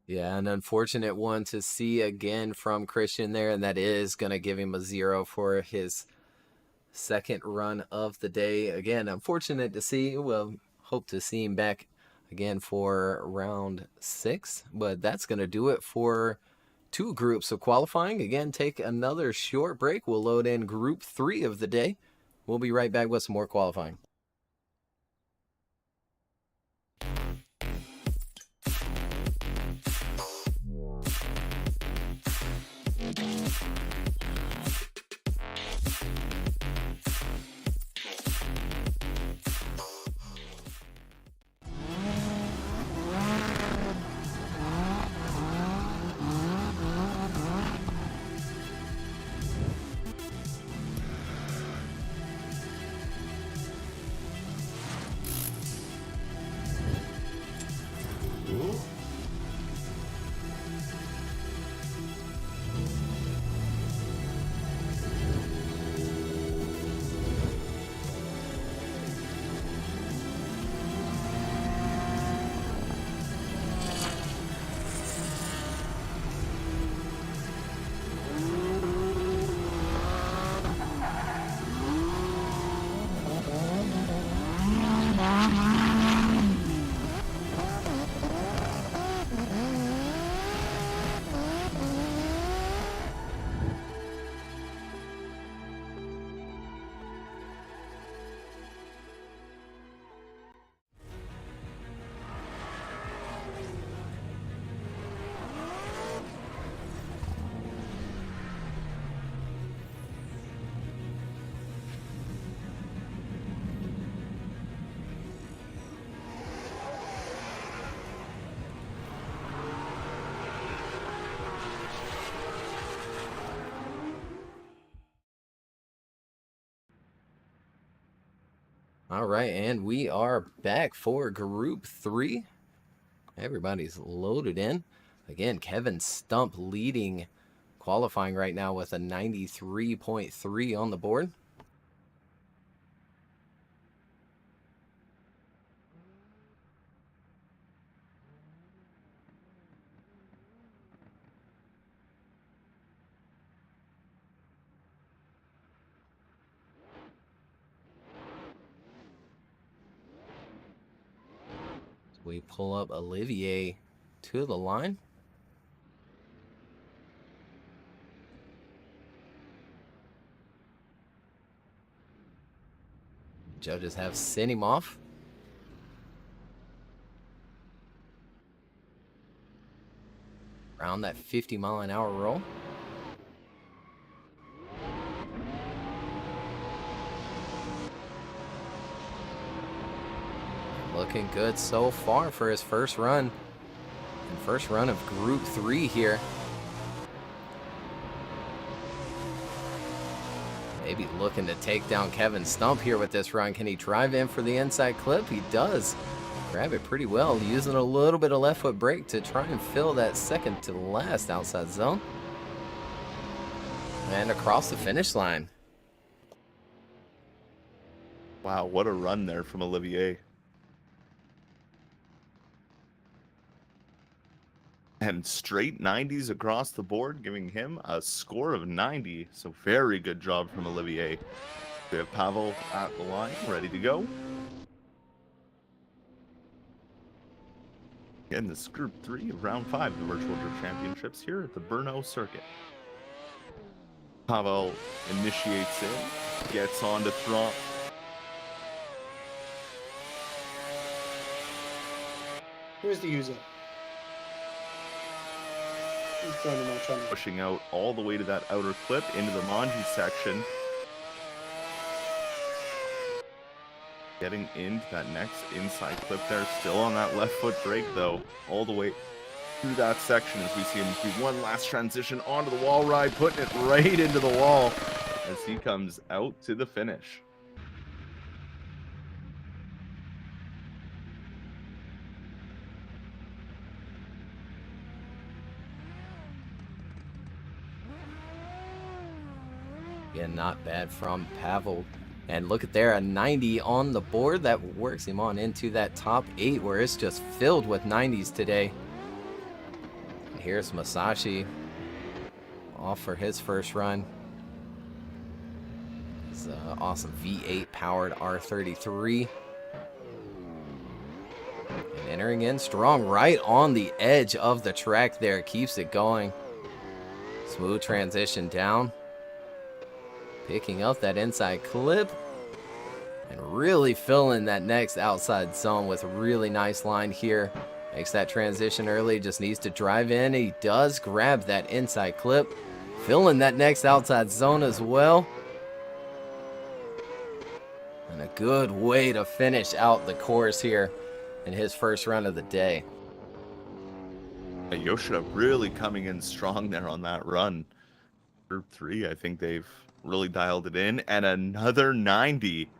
Yeah, an unfortunate one to see again from Christian there, and that is going to give him a 0 for his second run of the day. Again, unfortunate to see. We'll hope to see him back again for round 6, but that's going to do it for 2 groups of qualifying. Again, take another short break. We'll load in group 3 of the day. We'll be right back with some more qualifying. All right, and we are back for group 3. Everybody's loaded in. Again, Kevin Stump leading qualifying right now with a 93.3 on the board. We pull up Olivier to the line. Judges have sent him off. Around that 50-mile-an-hour roll. Looking good so far for his first run. And first run of Group 3 here. Maybe looking to take down Kevin Stump here with this run. Can he drive in for the inside clip? He does. Grab it pretty well, using a little bit of left foot brake to try and fill that second to last outside zone. And across the finish line. Wow, what a run there from Olivier. And straight 90s across the board, giving him a score of 90. So very good job from Olivier. We have Pavel at the line, ready to go. Again, this is Group 3 of Round 5 of the Virtual Drift Championships here at the Brno circuit. Pavel initiates in, gets on to Throm. Where's the user? He's joining my channel. Pushing out all the way to that outer clip into the Manji section. Getting into that next inside clip there. Still on that left foot brake, though. All the way through that section as we see him do one last transition onto the wall ride, putting it right into the wall as he comes out to the finish. Yeah, not bad from Pavel. And look at there, a 90 on the board. That works him on into that top 8 where it's just filled with 90s today. And here's Masashi off for his first run. It's an awesome V8 powered R33. And entering in strong right on the edge of the track there. Keeps it going. Smooth transition down. Picking up that inside clip and really filling that next outside zone with a really nice line here. Makes that transition early, just needs to drive in. He does grab that inside clip, filling that next outside zone as well. And a good way to finish out the course here in his first run of the day. Yoshida really coming in strong there on that run. Group 3, I think they've really dialed it in, and another 90.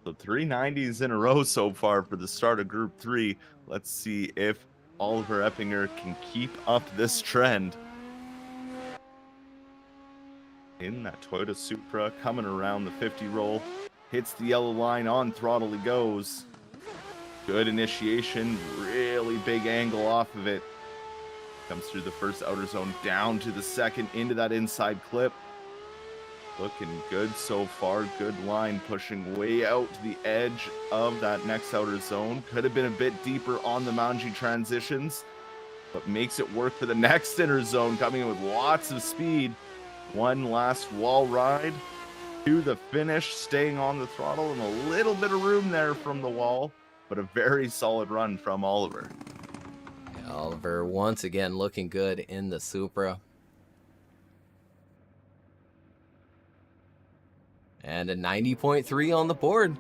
So 3 90s in a row so far for the start of Group 3. Let's see if Oliver Eppinger can keep up this trend. In that Toyota Supra, coming around the 50 roll, hits the yellow line, on throttle he goes. Good initiation, really big angle off of it. Comes through the first outer zone, down to the second, into that inside clip. Looking good so far. Good line, pushing way out to the edge of that next outer zone. Could have been a bit deeper on the Manji transitions, but makes it work for the next inner zone, coming in with lots of speed. One last wall ride to the finish, staying on the throttle, and a little bit of room there from the wall, but a very solid run from Oliver. Oliver once again looking good in the Supra. And a 90.3 on the board.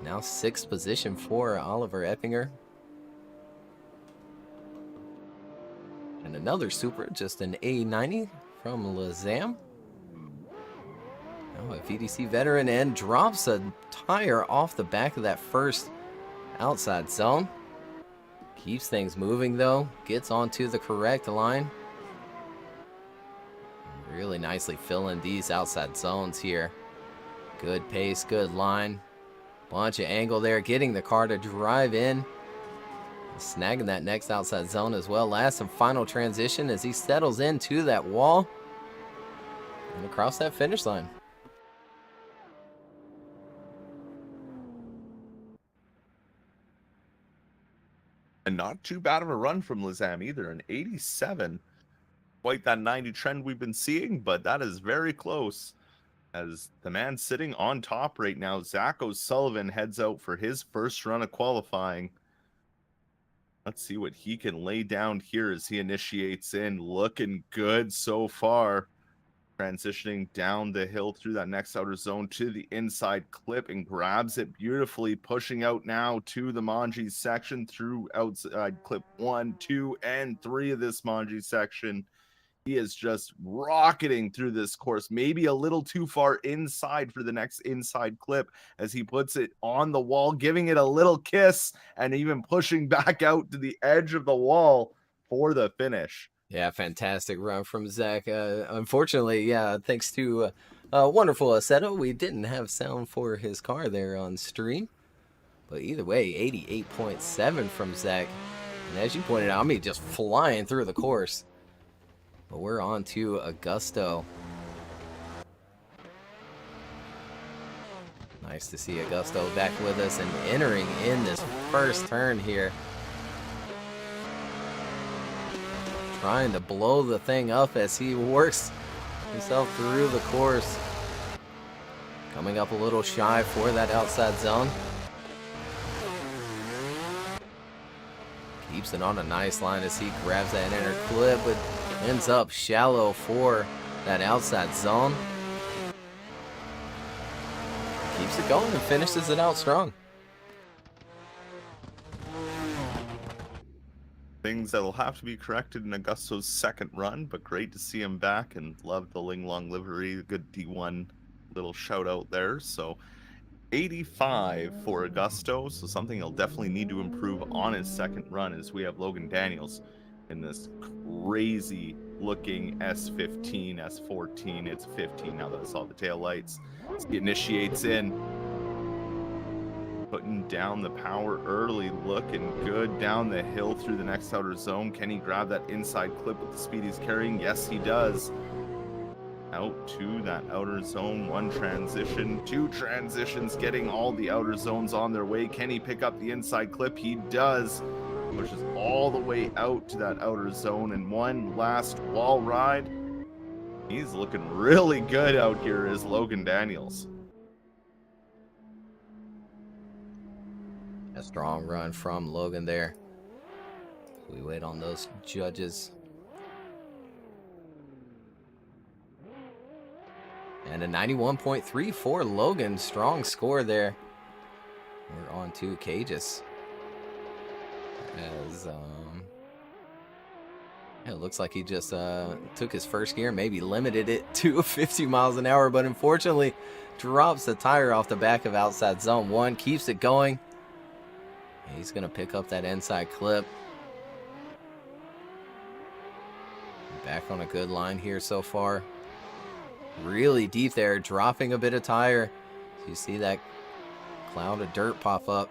Now 6th position for Oliver Eppinger. And another Supra, just an A90 from Lazam. Now a VDC veteran, and drops a tire off the back of that first outside zone. Keeps things moving though, gets onto the correct line. Really nicely filling these outside zones here. Good pace, good line. Bunch of angle there, getting the car to drive in. Snagging that next outside zone as well. Last and final transition as he settles into that wall. And across that finish line. And not too bad of a run from Lazam either. An 87. Quite that 90 trend we've been seeing, but that is very close. As the man sitting on top right now, Zach O'Sullivan, heads out for his first run of qualifying. Let's see what he can lay down here as he initiates in. Looking good so far. Transitioning down the hill through that next outer zone to the inside clip and grabs it beautifully. Pushing out now to the Manji section through outside clip 1, 2, and 3 of this Manji section. He is just rocketing through this course, maybe a little too far inside for the next inside clip as he puts it on the wall, giving it a little kiss and even pushing back out to the edge of the wall for the finish. Yeah, fantastic run from Zach. Unfortunately, yeah, thanks to a wonderful Assetto, we didn't have sound for his car there on stream. But either way, 88.7 from Zach. And as you pointed out, I mean, just flying through the course. But we're on to Augusto. Nice to see Augusto back with us and entering in this first turn here. Trying to blow the thing up as he works himself through the course. Coming up a little shy for that outside zone. Keeps it on a nice line as he grabs that inner clip, but ends up shallow for that outside zone. Keeps keeps it going and finishes it out strong. Things that'll have to be corrected in Augusto's second run, but great to see him back and love the Ling Long livery. Good D1 little shout out there. So 85 for Augusto, so something he'll definitely need to improve on his second run as we have Logan Daniels in this crazy looking S15, S14. It's 15 now that I saw the tail lights. So he initiates in, putting down the power early, looking good down the hill through the next outer zone. Can he grab that inside clip with the speed he's carrying? Yes, he does. Out to that outer zone, one transition, two transitions, getting all the outer zones on their way. Can he pick up the inside clip? He does. Pushes all the way out to that outer zone, and one last wall ride. He's looking really good out here as Logan Daniels. A strong run from Logan there. We wait on those judges. And a 91.3 for Logan. Strong score there. We're on to Cages. As it looks like he just took his first gear, maybe limited it to 50 miles an hour, but unfortunately drops the tire off the back of outside zone 1, keeps it going. He's gonna pick up that inside clip. Back on a good line here so far. Really deep there, dropping a bit of tire. So you see that cloud of dirt pop up.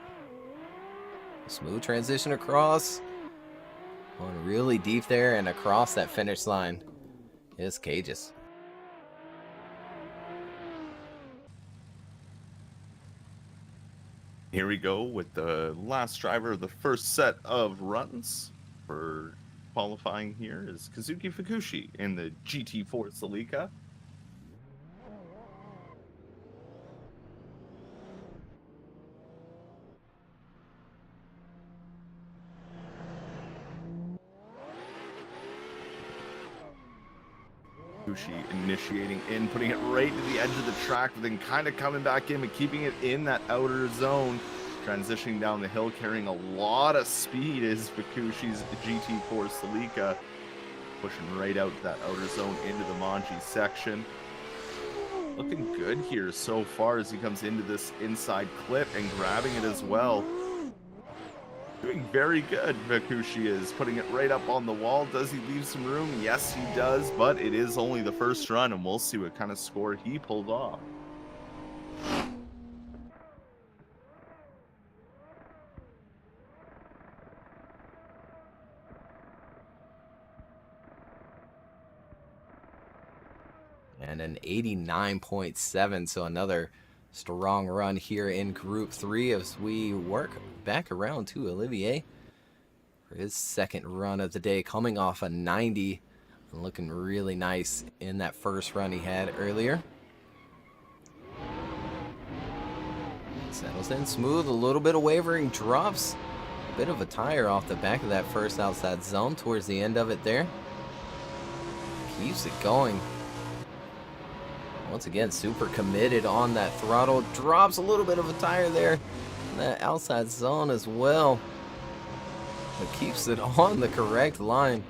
Smooth transition across. Going really deep there and across that finish line is Cages. Here we go with the last driver of the first set of runs for qualifying here is Kazuki Fukushi in the GT4 Celica. Fukushi initiating in, putting it right to the edge of the track, but then kind of coming back in and keeping it in that outer zone. Transitioning down the hill, carrying a lot of speed is Fukushi's GT4 Celica. Pushing right out that outer zone into the Manji section. Looking good here so far as he comes into this inside clip and grabbing it as well. Doing very good, Fukushi is. Putting it right up on the wall. Does he leave some room? Yes, he does, but it is only the first run, and we'll see what kind of score he pulled off. And an 89.7, so another strong run here in Group 3 as we work back around to Olivier for his second run of the day, coming off a 90 and looking really nice in that first run he had earlier. Settles in smooth, a little bit of wavering, drops a bit of a tire off the back of that first outside zone towards the end of it there. Keeps it going. Once again, super committed on that throttle. Drops a little bit of a tire there in that outside zone as well. But keeps it on the correct line.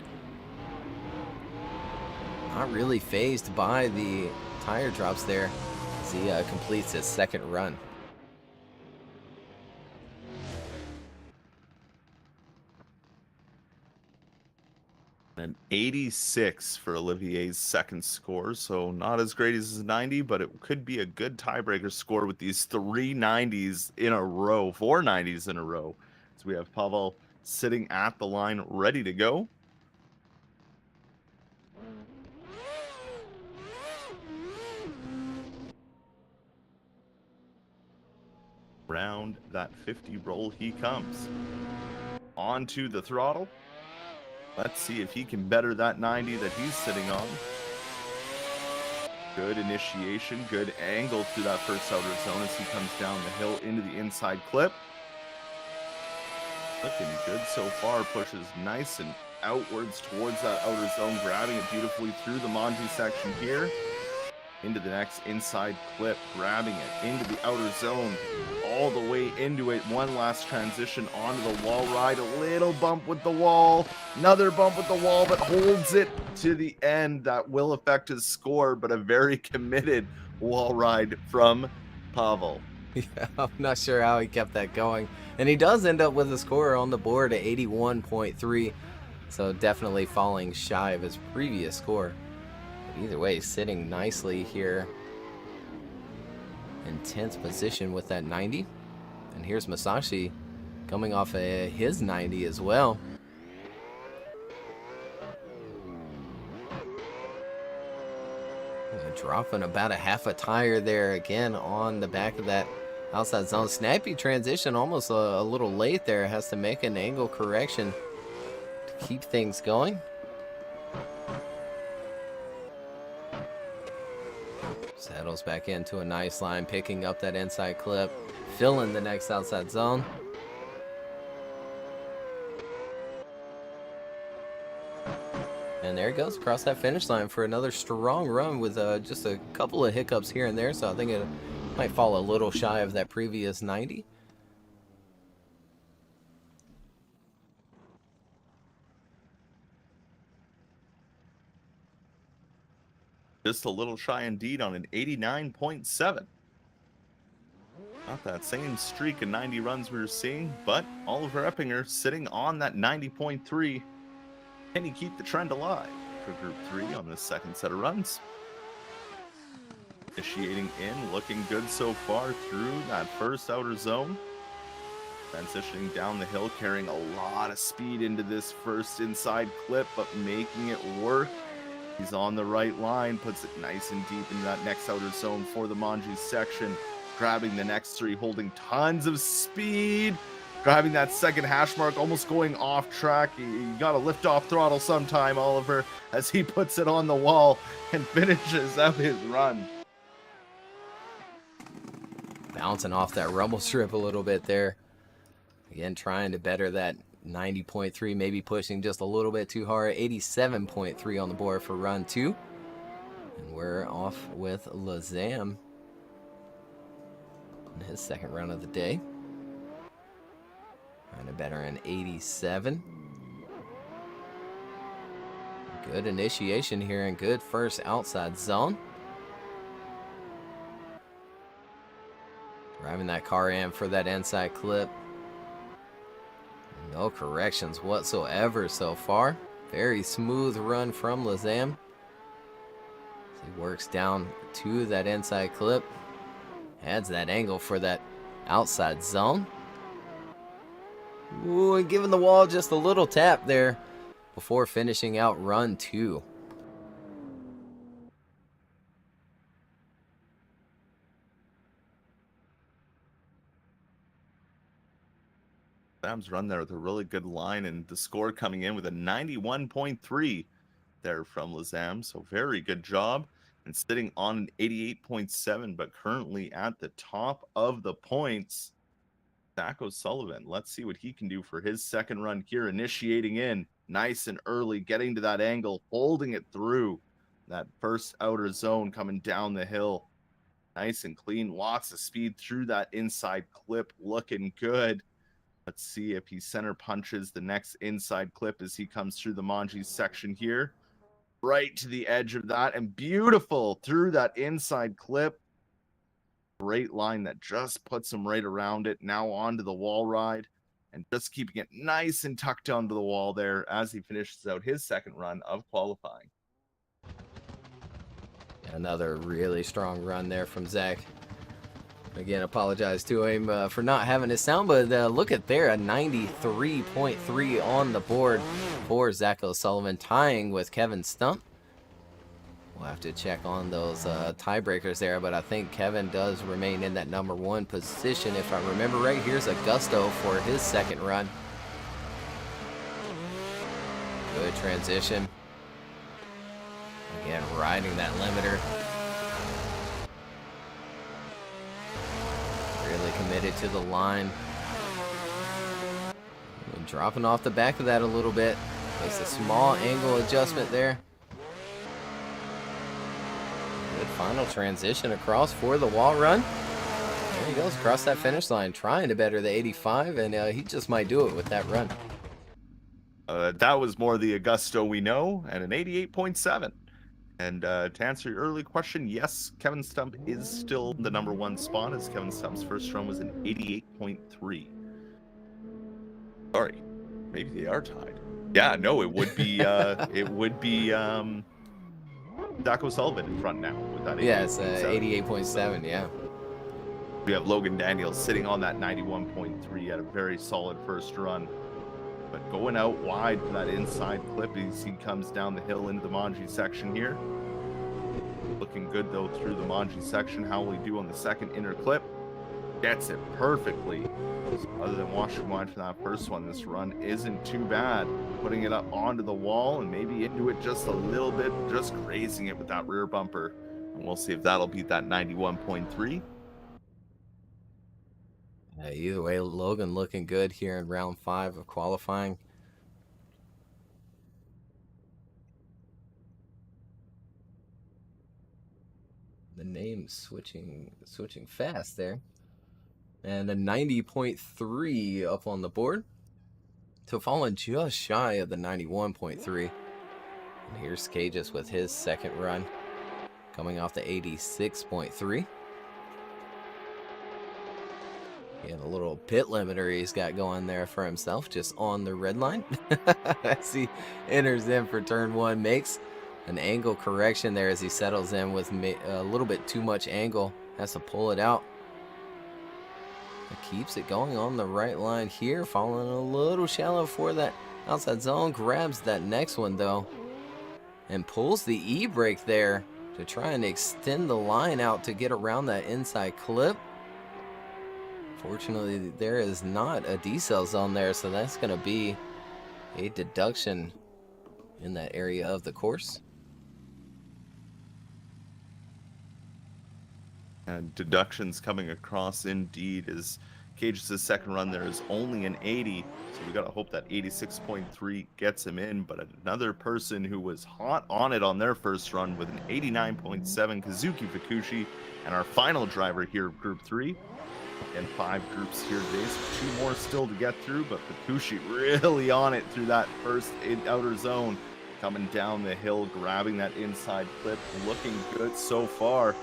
Not really phased by the tire drops there as he completes his second run. An 86 for Olivier's second score, so not as great as his 90, but it could be a good tiebreaker score with these 3 90s in a row, 4 90s in a row. So we have Pavel sitting at the line ready to go. Round that 50 roll he comes. Onto the throttle. Let's see if he can better that 90 that he's sitting on. Good initiation, good angle through that first outer zone as he comes down the hill into the inside clip. Looking good so far, pushes nice and outwards towards that outer zone, grabbing it beautifully through the Manji section here. into the next inside clip, grabbing it into the outer zone, all the way into it. One last transition onto the wall ride, a little bump with the wall, another bump with the wall, but holds it to the end. That will affect his score, but a very committed wall ride from Pavel. Yeah, I'm not sure how he kept that going. And he does end up with a score on the board at 81.3. So definitely falling shy of his previous score. But either way, sitting nicely here in 10th position with that 90. And here's Masashi coming off of his 90 as well. Dropping about a half a tire there again on the back of that outside zone. Snappy transition, almost a little late there. Has to make an angle correction to keep things going. Settles back into a nice line, picking up that inside clip, filling the next outside zone. And there it goes across that finish line for another strong run with just a couple of hiccups here and there. So I think it might fall a little shy of that previous 90. Just a little shy indeed on an 89.7. Not that same streak of 90 runs we were seeing, but Oliver Eppinger sitting on that 90.3. Can he keep the trend alive for Group 3 on this second set of runs? Initiating in, looking good so far through that first outer zone. Transitioning down the hill, carrying a lot of speed into this first inside clip, but making it work. He's on the right line, puts it nice and deep into that next outer zone for the Manji section. Grabbing the next three, holding tons of speed. Driving that second hash mark, almost going off track. You got to lift off throttle sometime, Oliver, as he puts it on the wall and finishes out his run. Bouncing off that rumble strip a little bit there. Again, trying to better that 90.3, maybe pushing just a little bit too hard. 87.3 on the board for run 2. And we're off with Lazam in his second run of the day. Trying to better an 87. Good initiation here and good first outside zone. Driving that car in for that inside clip. No corrections whatsoever so far. Very smooth run from Lazam. He works down to that inside clip. Adds that angle for that outside zone. Ooh, and giving the wall just a little tap there before finishing out run 2. Sam's run there with a really good line, and the score coming in with a 91.3 there from Lazam. So very good job, and sitting on an 88.7, but currently at the top of the points. Zach O'Sullivan, let's see what he can do for his second run here. Initiating in nice and early, getting to that angle, holding it through that first outer zone, coming down the hill. Nice and clean, lots of speed through that inside clip, looking good. Let's see if he center punches the next inside clip as he comes through the Manji section here. Right to the edge of that, and beautiful through that inside clip. Great line that just puts him right around it. Now onto the wall ride, and just keeping it nice and tucked onto the wall there as he finishes out his second run of qualifying. Another really strong run there from Zach. Again, apologize to him for not having his sound, but look at there, a 93.3 on the board for Zach O'Sullivan, tying with Kevin Stump. We'll have to check on those tiebreakers there, but I think Kevin does remain in that number 1 position. If I remember right, here's Augusto for his second run. Good transition. Again, riding that limiter. Really committed to the line. And dropping off the back of that a little bit. Makes a small angle adjustment there. Good final transition across for the wall run. There he goes, across that finish line, trying to better the 85, and he just might do it with that run. That was more the Augusto we know, and an 88.7. And to answer your early question, yes, Kevin Stump is still the #1 spot, as Kevin Stump's first run was an 88.3. Sorry, maybe they are tied. Yeah, no, it would be Zach O'Sullivan in front now with that. Yeah, it's 88.7. Yeah. We have Logan Daniels sitting on that 91.3 at a very solid first run. But going out wide for that inside clip as he comes down the hill into the Manji section here. Looking good though through the Manji section. How will he do on the second inner clip? Gets it perfectly. Other than washing wide for that first one, this run isn't too bad. Putting it up onto the wall and maybe into it just a little bit, just grazing it with that rear bumper. And we'll see if that'll beat that 91.3. Either way, Logan looking good here in round 5 of qualifying. The name switching fast there. And a 90.3 up on the board. So falling just shy of the 91.3. And here's Cages with his second run. Coming off the 86.3. And a little pit limiter he's got going there for himself, just on the red line. As he enters in for turn 1, makes an angle correction there as he settles in with a little bit too much angle. Has to pull it out. It keeps it going on the right line here, falling a little shallow for that outside zone. Grabs that next one though, and pulls the e-brake there to try and extend the line out to get around that inside clip. Fortunately, there is not a decel zone there, so that's going to be a deduction in that area of the course. And deductions coming across indeed, as Cages' second run there is only an 80, so we got to hope that 86.3 gets him in. But another person who was hot on it on their first run with an 89.7, Kazuki Fukushi, and our final driver here of Group 3. And 5 groups here today, so 2 more still to get through, but Fukushi really on it through that first outer zone, coming down the hill, grabbing that inside clip, looking good so far,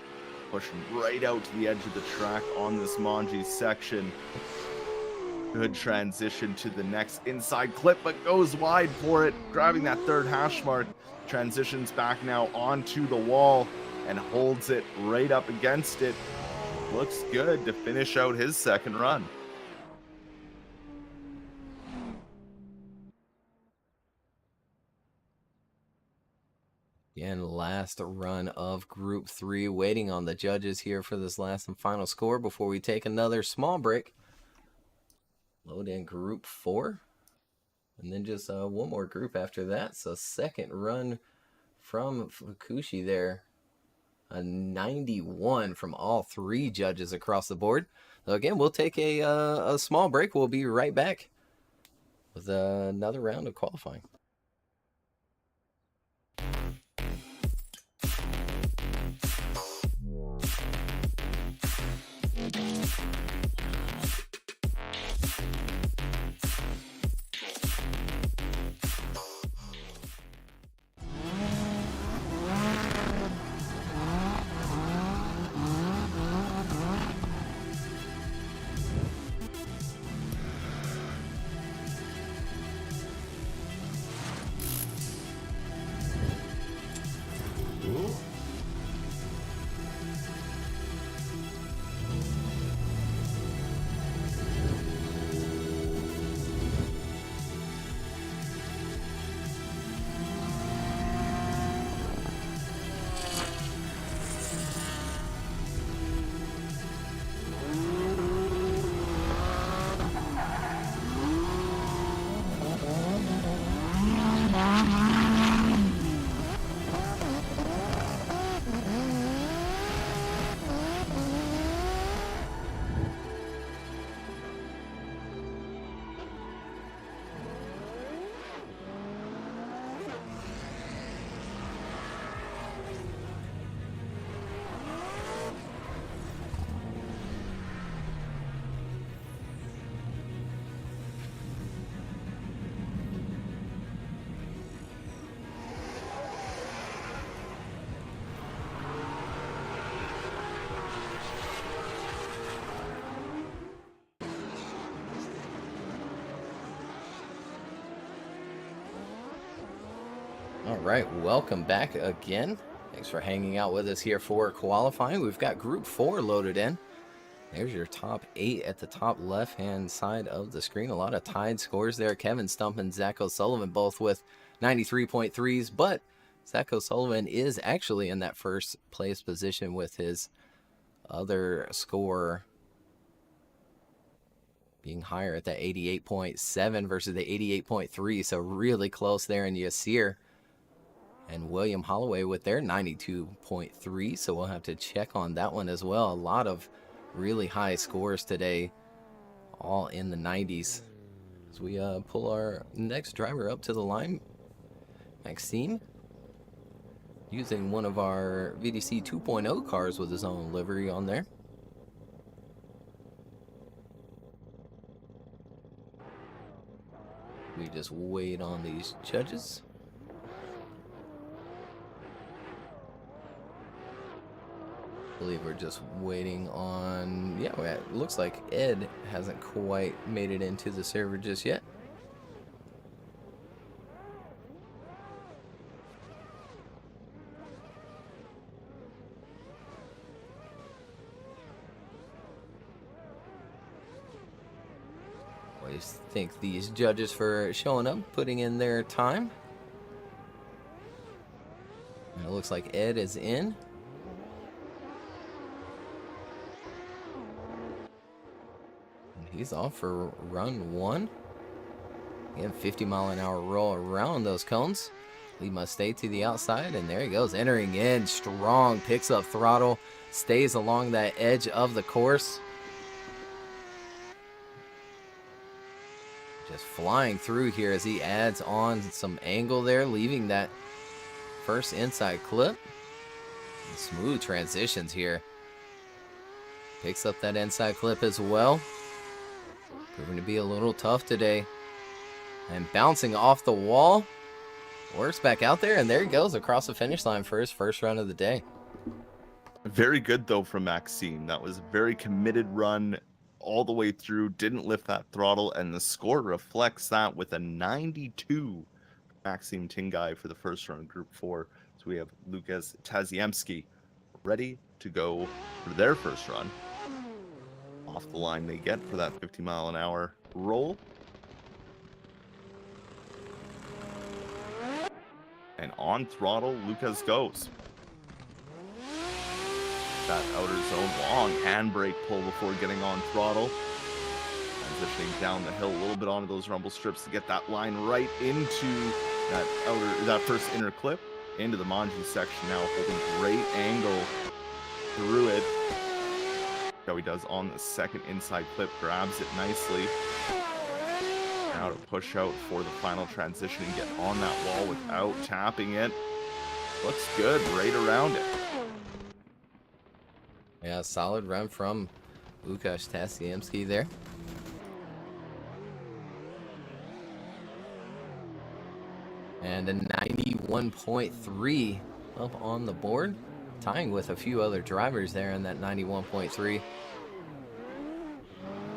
pushing right out to the edge of the track on this Manji section. Good transition to the next inside clip, but goes wide for it, grabbing that third hash mark, transitions back now onto the wall and holds it right up against it. Looks good to finish out his second run. And last run of Group 3, waiting on the judges here for this last and final score before we take another small break. Load in Group 4, and then just one more group after that. So second run from Fukushi there. A 91 from all 3 judges across the board. So again, we'll take a small break. We'll be right back with another round of qualifying. right, welcome back again. Thanks for hanging out with us here for qualifying. We've got Group 4 loaded in. There's your top 8 at the top left-hand side of the screen. A lot of tied scores there. Kevin Stump and Zach O'Sullivan both with 93.3s, but Zach O'Sullivan is actually in that first place position with his other score being higher at that 88.7 versus the 88.3, so really close there in Yasir and William Holloway with their 92.3, so we'll have to check on that one as well. A lot of really high scores today, all in the 90s. As we pull our next driver up to the line, Maxime, using one of our VDC 2.0 cars with his own livery on there. We just wait on these judges. I believe we're just waiting on, yeah, it looks like Ed hasn't quite made it into the server just yet. Always thank these judges for showing up, putting in their time. And it looks like Ed is in. He's off for run 1. Again, 50-mile-an-hour roll around those cones. He must stay to the outside, and there he goes, entering in strong, picks up throttle, stays along that edge of the course. Just flying through here as he adds on some angle there, leaving that first inside clip. And smooth transitions here. Picks up that inside clip as well. Proving to be a little tough today. And bouncing off the wall. Works back out there, and there he goes across the finish line for his first run of the day. Very good, though, from Maxime. That was a very committed run all the way through. Didn't lift that throttle, and the score reflects that with a 92 Maxime Tingai for the first run, Group 4. So we have Lucas Taziemski ready to go for their first run. Off the line they get for that 50-mile-an-hour roll. And on throttle, Lucas goes. That outer zone, long handbrake pull before getting on throttle. Transitioning down the hill a little bit onto those rumble strips to get that line right into that first inner clip, into the Manji section now, holding great angle through it. How he does on the second inside clip, grabs it nicely. Now to push out for the final transition and get on that wall without tapping it. Looks good right around it. Yeah, solid run from Łukasz Taziemski there. And a 91.3 up on the board, tying with a few other drivers there in that 91.3.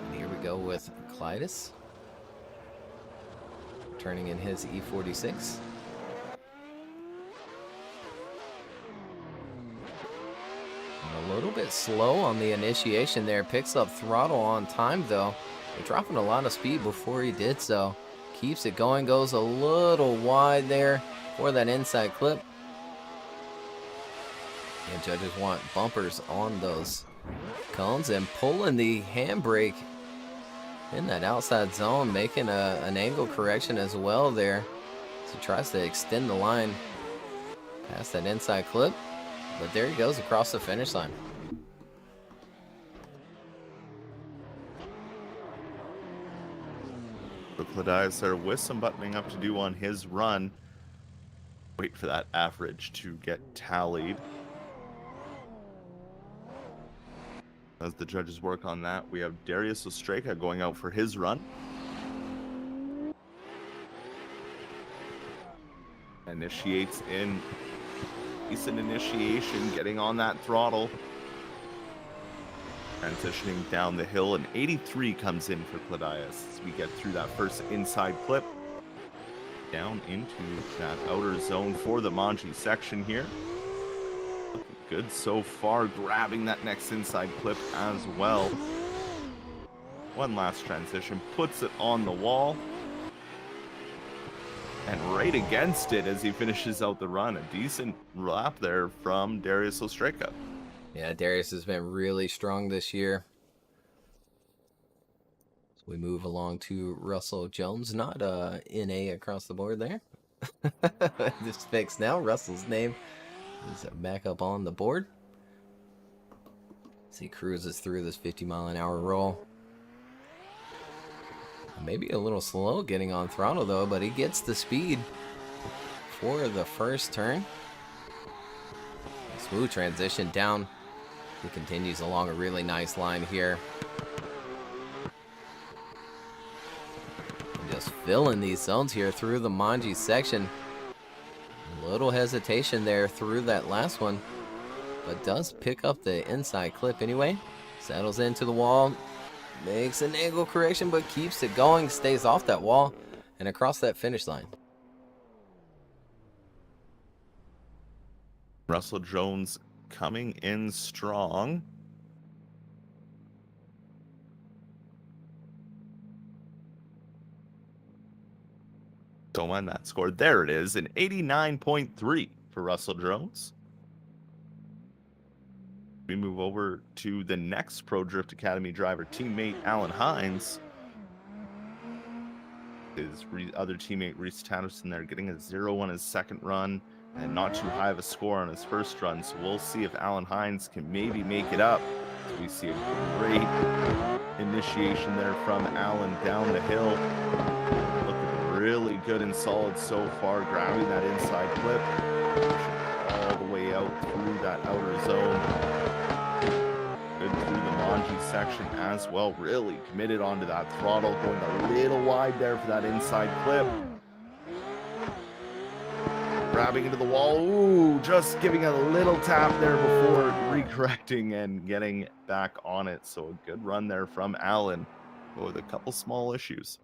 And here we go with Clytus, turning in his E46. A little bit slow on the initiation there. Picks up throttle on time, though. They're dropping a lot of speed before he did so. Keeps it going, goes a little wide there for that inside clip. And judges want bumpers on those cones, and pulling the handbrake in that outside zone, making an angle correction as well there. So tries to extend the line past that inside clip. But there he goes across the finish line. So Claudius there with some buttoning up to do on his run. Wait for that average to get tallied. As the judges work on that, we have Darius Ostreka going out for his run. Initiates in. Decent initiation, getting on that throttle. Transitioning down the hill, and 83 comes in for Claudius as we get through that first inside clip. down into that outer zone for the Manji section here. Looking good so far, grabbing that next inside clip as well. One last transition, puts it on the wall. And right against it as he finishes out the run. A decent lap there from Darius Ostreka. Yeah, Darius has been really strong this year. So we move along to Russell Jones, not NA across the board there. This fixed now. Russell's name is back up on the board. As he cruises through this 50-mile-an-hour roll. Maybe a little slow getting on throttle though, but he gets the speed for the first turn. Smooth transition down. He continues along a really nice line here. And just filling these zones here through the Manji section. A little hesitation there through that last one, but does pick up the inside clip anyway. Settles into the wall. Makes an angle correction, but keeps it going, stays off that wall, and across that finish line. Russell Jones coming in strong. Don't mind that score. There it is, an 89.3 for Russell Jones. We move over to the next Pro Drift Academy driver, teammate Alan Hines. His other teammate Reese Tatterson there getting a 0 on his second run and not too high of a score on his first run. So we'll see if Alan Hines can maybe make it up. So we see a great initiation there from Alan down the hill. Looking really good and solid so far, grabbing that inside clip. All the way out through that outer zone. Good through the Manji section as well. Really committed onto that throttle, going a little wide there for that inside clip. Grabbing into the wall. Ooh, just giving a little tap there before recorrecting and getting back on it. So a good run there from Allen with a couple small issues.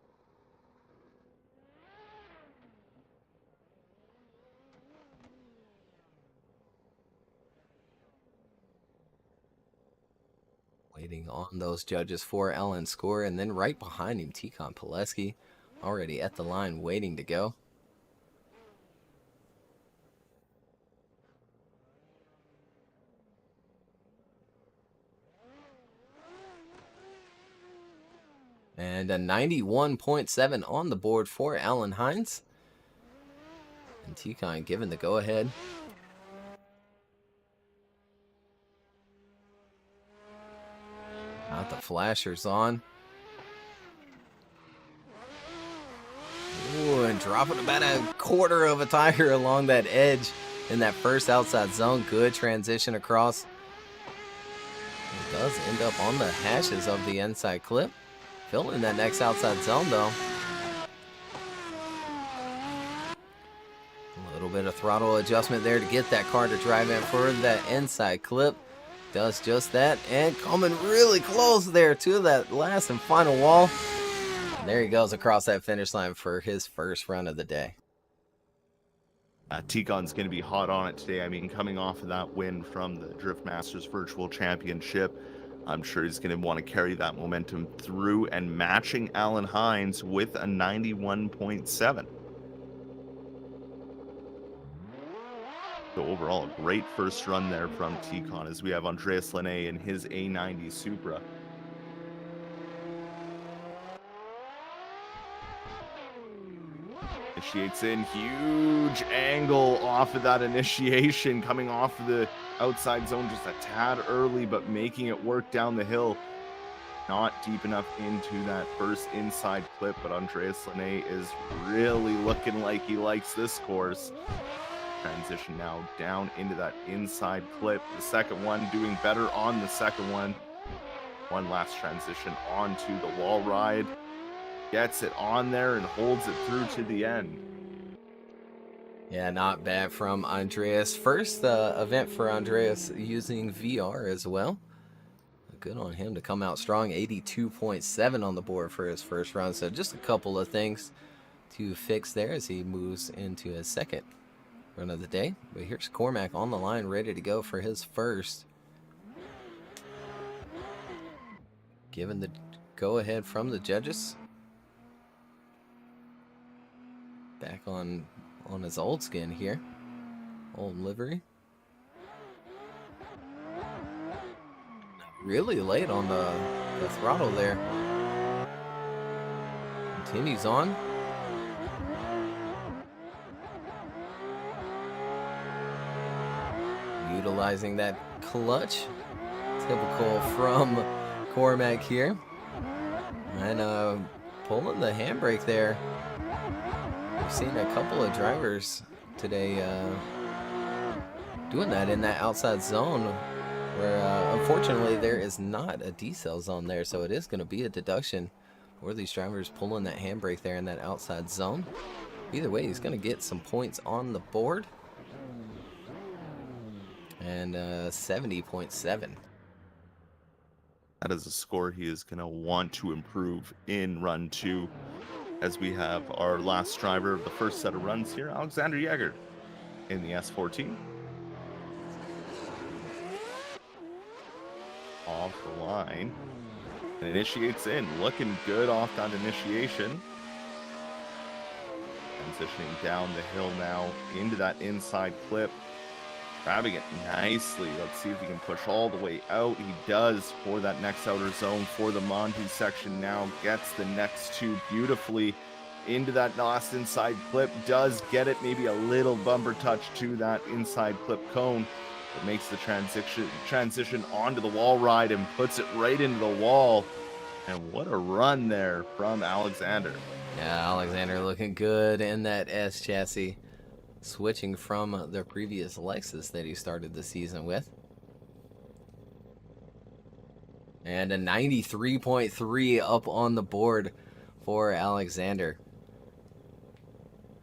Waiting on those judges for Allen's score, and then right behind him, Tikon Pileski, already at the line, waiting to go. And a 91.7 on the board for Alan Hines. And Tikon given the go-ahead. Got the flashers on. Ooh, and dropping about a quarter of a tire along that edge in that first outside zone. Good transition across. It does end up on the hashes of the inside clip. Filling that next outside zone though. A little bit of throttle adjustment there to get that car to drive in for that inside clip. Does just that, and coming really close there to that last and final wall. And there he goes across that finish line for his first run of the day. Tikon's going to be hot on it today. I mean, coming off of that win from the Drift Masters Virtual Championship, I'm sure he's going to want to carry that momentum through, and matching Alan Hines with a 91.7. So overall, a great first run there from Tikon as we have Andreas Lene in his A90 Supra. Initiates in, huge angle off of that initiation, coming off of the outside zone just a tad early, but making it work down the hill. Not deep enough into that first inside clip, but Andreas Lene is really looking like he likes this course. Transition now down into that inside clip. The second one doing better on the second one. One last transition onto the wall ride. Gets it on there and holds it through to the end. Yeah, not bad from Andreas. First event for Andreas using VR as well. Good on him to come out strong. 82.7 on the board for his first run. So just a couple of things to fix there as he moves into his second run of the day. But here's Cormac on the line, ready to go for his first. Given the go-ahead from the judges. Back on his old skin here. Old livery. Really late on the throttle there. Continues on. Utilizing that clutch. Typical from Cormac here. And pulling the handbrake there. We've seen a couple of drivers today doing that in that outside zone where unfortunately there is not a decel zone there, so it is going to be a deduction for these drivers pulling that handbrake there in that outside zone. Either way, he's going to get some points on the board. And 70.7. That is a score he is going to want to improve in run 2, as we have our last driver of the first set of runs here, Alexander Yeager, in the S14. Off the line. And initiates in. Looking good off that initiation. Transitioning down the hill now into that inside clip. Grabbing it nicely. Let's see if he can push all the way out. He does for that next outer zone for the Monty section now. Gets the next two beautifully into that last inside clip. Does get it, maybe a little bumper touch to that inside clip cone. But makes the transition onto the wall ride and puts it right into the wall. And what a run there from Alexander. Yeah, Alexander looking good in that S chassis. Switching from the previous Lexus that he started the season with. And a 93.3 up on the board for Alexander.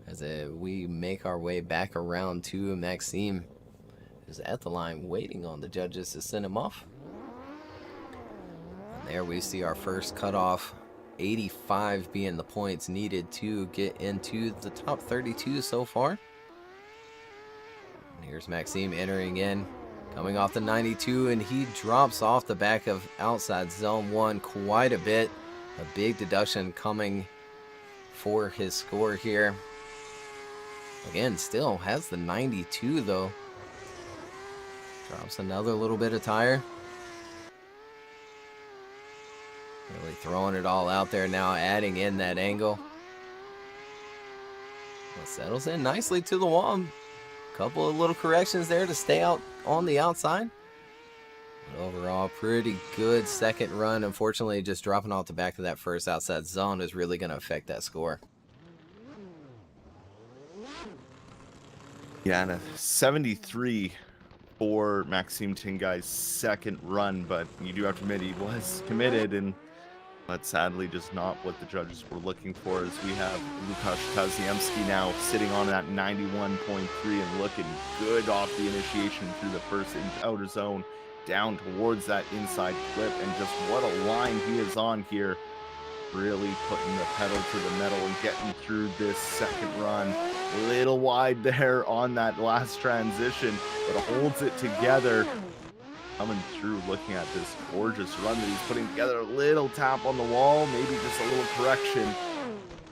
As we make our way back around to Maxime, who's at the line waiting on the judges to send him off. And there we see our first cutoff. 85 being the points needed to get into the top 32 so far. Here's Maxime entering in, coming off the 92, and he drops off the back of outside zone 1 quite a bit. A big deduction coming for his score here. Again, still has the 92 though. Drops another little bit of tire. Really throwing it all out there now, adding in that angle. Well, settles in nicely to the wall. Couple of little corrections there to stay out on the outside. But overall, pretty good second run. Unfortunately, just dropping off the back of that first outside zone is really going to affect that score. Yeah, and a 73 for Maxime Tingai's second run, but you do have to admit he was committed, but sadly just not what the judges were looking for, as we have Lukasz Kaziemski now sitting on that 91.3 and looking good off the initiation through the first outer zone down towards that inside clip. And just what a line he is on here, really putting the pedal to the metal and getting through this second run. A little wide there on that last transition, but holds it together. Coming through, looking at this gorgeous run that he's putting together. A little tap on the wall, maybe just a little correction,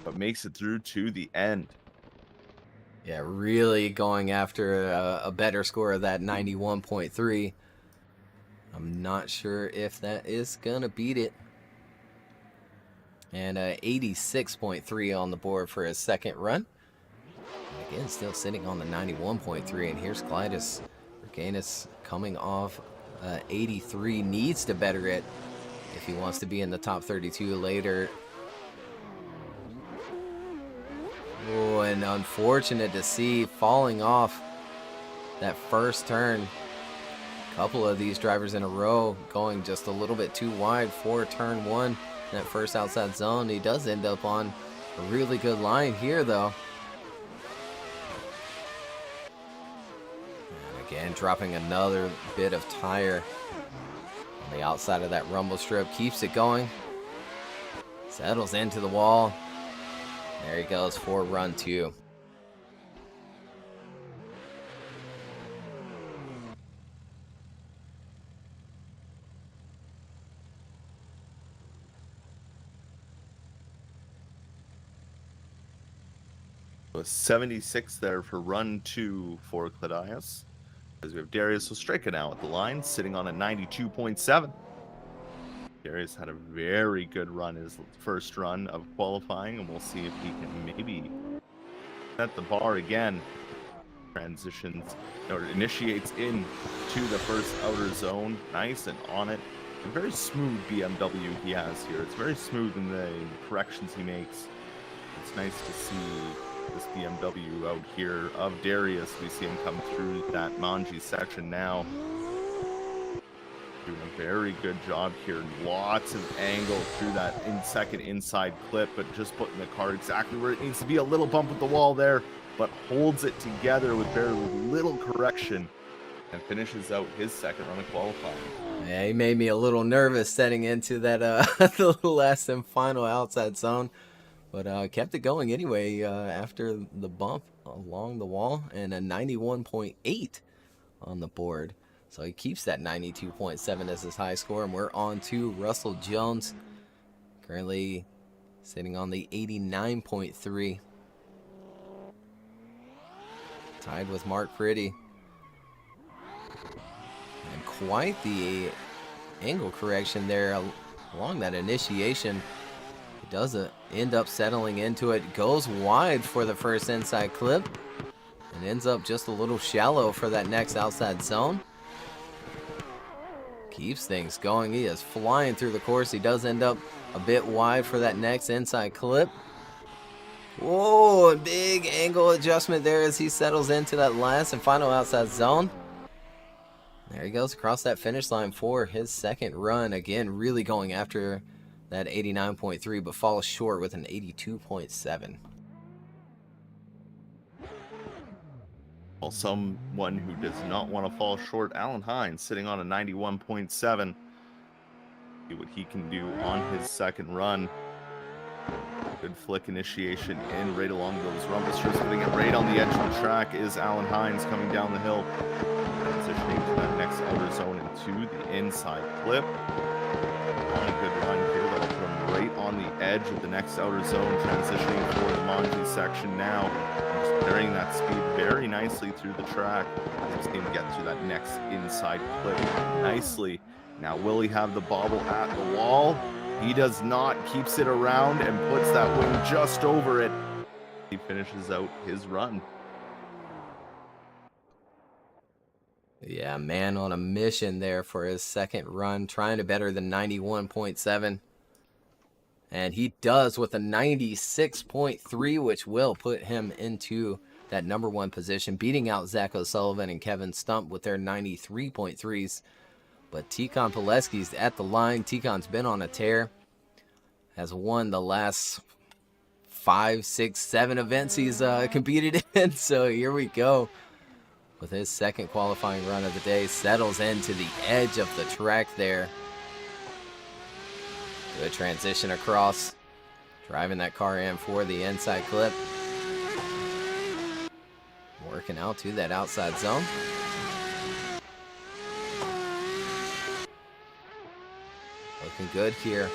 but makes it through to the end. Yeah, really going after a better score of that 91.3. I'm not sure if that is going to beat it. And 86.3 on the board for his second run. And again, still sitting on the 91.3. And here's Clytus Reganis coming off 83. Needs to better it if he wants to be in the top 32 later. Oh, and unfortunate to see falling off that first turn. Couple of these drivers in a row going just a little bit too wide for turn 1. That first outside zone. He does end up on a really good line here though. And again, dropping another bit of tire on the outside of that rumble strip. Keeps it going. Settles into the wall. There he goes for run 2. A 76 there for run 2 for Claudius. As we have Darius Ostrika now at the line, sitting on a 92.7. Darius had a very good run his first run of qualifying, and we'll see if he can maybe set the bar again. Transitions or initiates in to the first outer zone, nice and on it. A very smooth BMW he has here. It's very smooth in the corrections he makes. It's nice to see this BMW out here of Darius. We see him come through that Manji section now. Doing a very good job here. Lots of angle through that second inside clip, but just putting the car exactly where it needs to be. A little bump with the wall there, but holds it together with very little correction and finishes out his second run of qualifying. Yeah, he made me a little nervous setting into that the last and final outside zone, but kept it going anyway after the bump along the wall, and a 91.8 on the board. So he keeps that 92.7 as his high score, and we're on to Russell Jones, currently sitting on the 89.3. Tied with Mark Pretty. And quite the angle correction there along that initiation. He does end up settling into it. Goes wide for the first inside clip. And ends up just a little shallow for that next outside zone. Keeps things going. He is flying through the course. He does end up a bit wide for that next inside clip. Whoa, a big angle adjustment there as he settles into that last and final outside zone. There he goes across that finish line for his second run. Again, really going after that 89.3, but falls short with an 82.7. Well, someone who does not want to fall short, Alan Hines, sitting on a 91.7. See what he can do on his second run. Good flick initiation in right along those rumbusters. Putting it right on the edge of the track is Alan Hines coming down the hill. Transitioning to that next outer zone into the inside clip. On a good run here. That'll put him right on the edge of the next outer zone. Transitioning for the Monty section now. Just carrying that speed very nicely through the track. Just need to get through that next inside clip nicely. Now will he have the bobble at the wall? He does not. Keeps it around and puts that wing just over it. He finishes out his run. Yeah, man on a mission there for his second run, trying to better the 91.7. And he does with a 96.3, which will put him into that number 1 position, beating out Zach O'Sullivan and Kevin Stump with their 93.3s. But Tikhon Pileski's at the line. Tikhon's been on a tear. Has won the last 5, 6, 7 events he's competed in. So here we go. With his second qualifying run of the day. Settles into the edge of the track there. Good transition across. Driving that car in for the inside clip. Working out to that outside zone. Looking good here.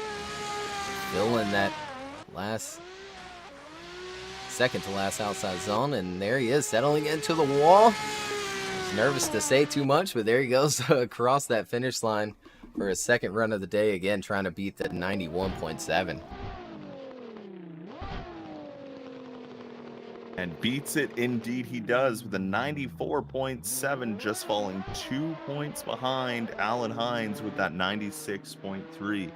Filling that second to last outside zone. And there he is, settling into the wall. He's nervous to say too much, but there he goes across that finish line for his second run of the day. Again, trying to beat the 91.7. And beats it indeed he does with a 94.7, just falling 2 points behind Alan Hines with that 96.3.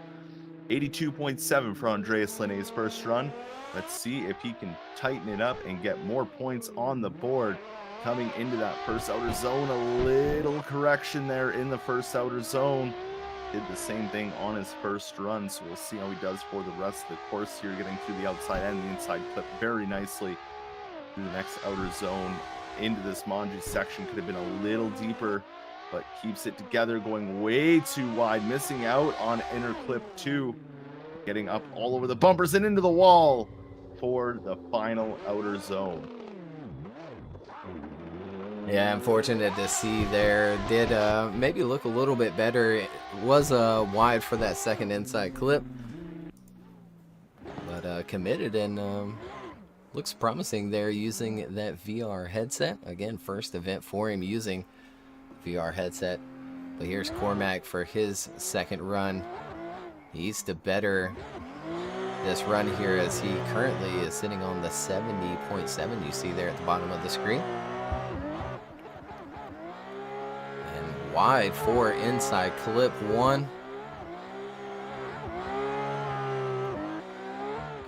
82.7 for Andreas Linne's first run. Let's see if he can tighten it up and get more points on the board. Coming into that first outer zone, a little correction there in the first outer zone. Did the same thing on his first run, so we'll see how he does for the rest of the course here, getting through the outside and the inside clip very nicely. Through the next outer zone into this Manji section. Could have been a little deeper, but keeps it together, going way too wide, missing out on inner clip 2, getting up all over the bumpers and into the wall. for the final outer zone. Yeah, unfortunate to see there. Did maybe look a little bit better. It was wide for that second inside clip, but committed and looks promising there using that VR headset. Again, first event for him using VR headset. But here's Cormac for his second run. He needs to better this run here as he currently is sitting on the 70.7 you see there at the bottom of the screen. And wide for inside clip 1.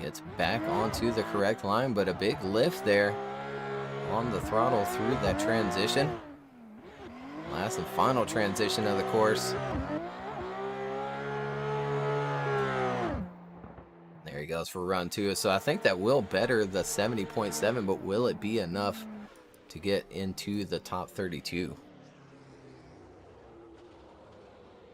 Gets back onto the correct line, but a big lift there on the throttle through that transition. Last and final transition of the course. There he goes for run 2. So I think that will better the 70.7, but will it be enough to get into the top 32?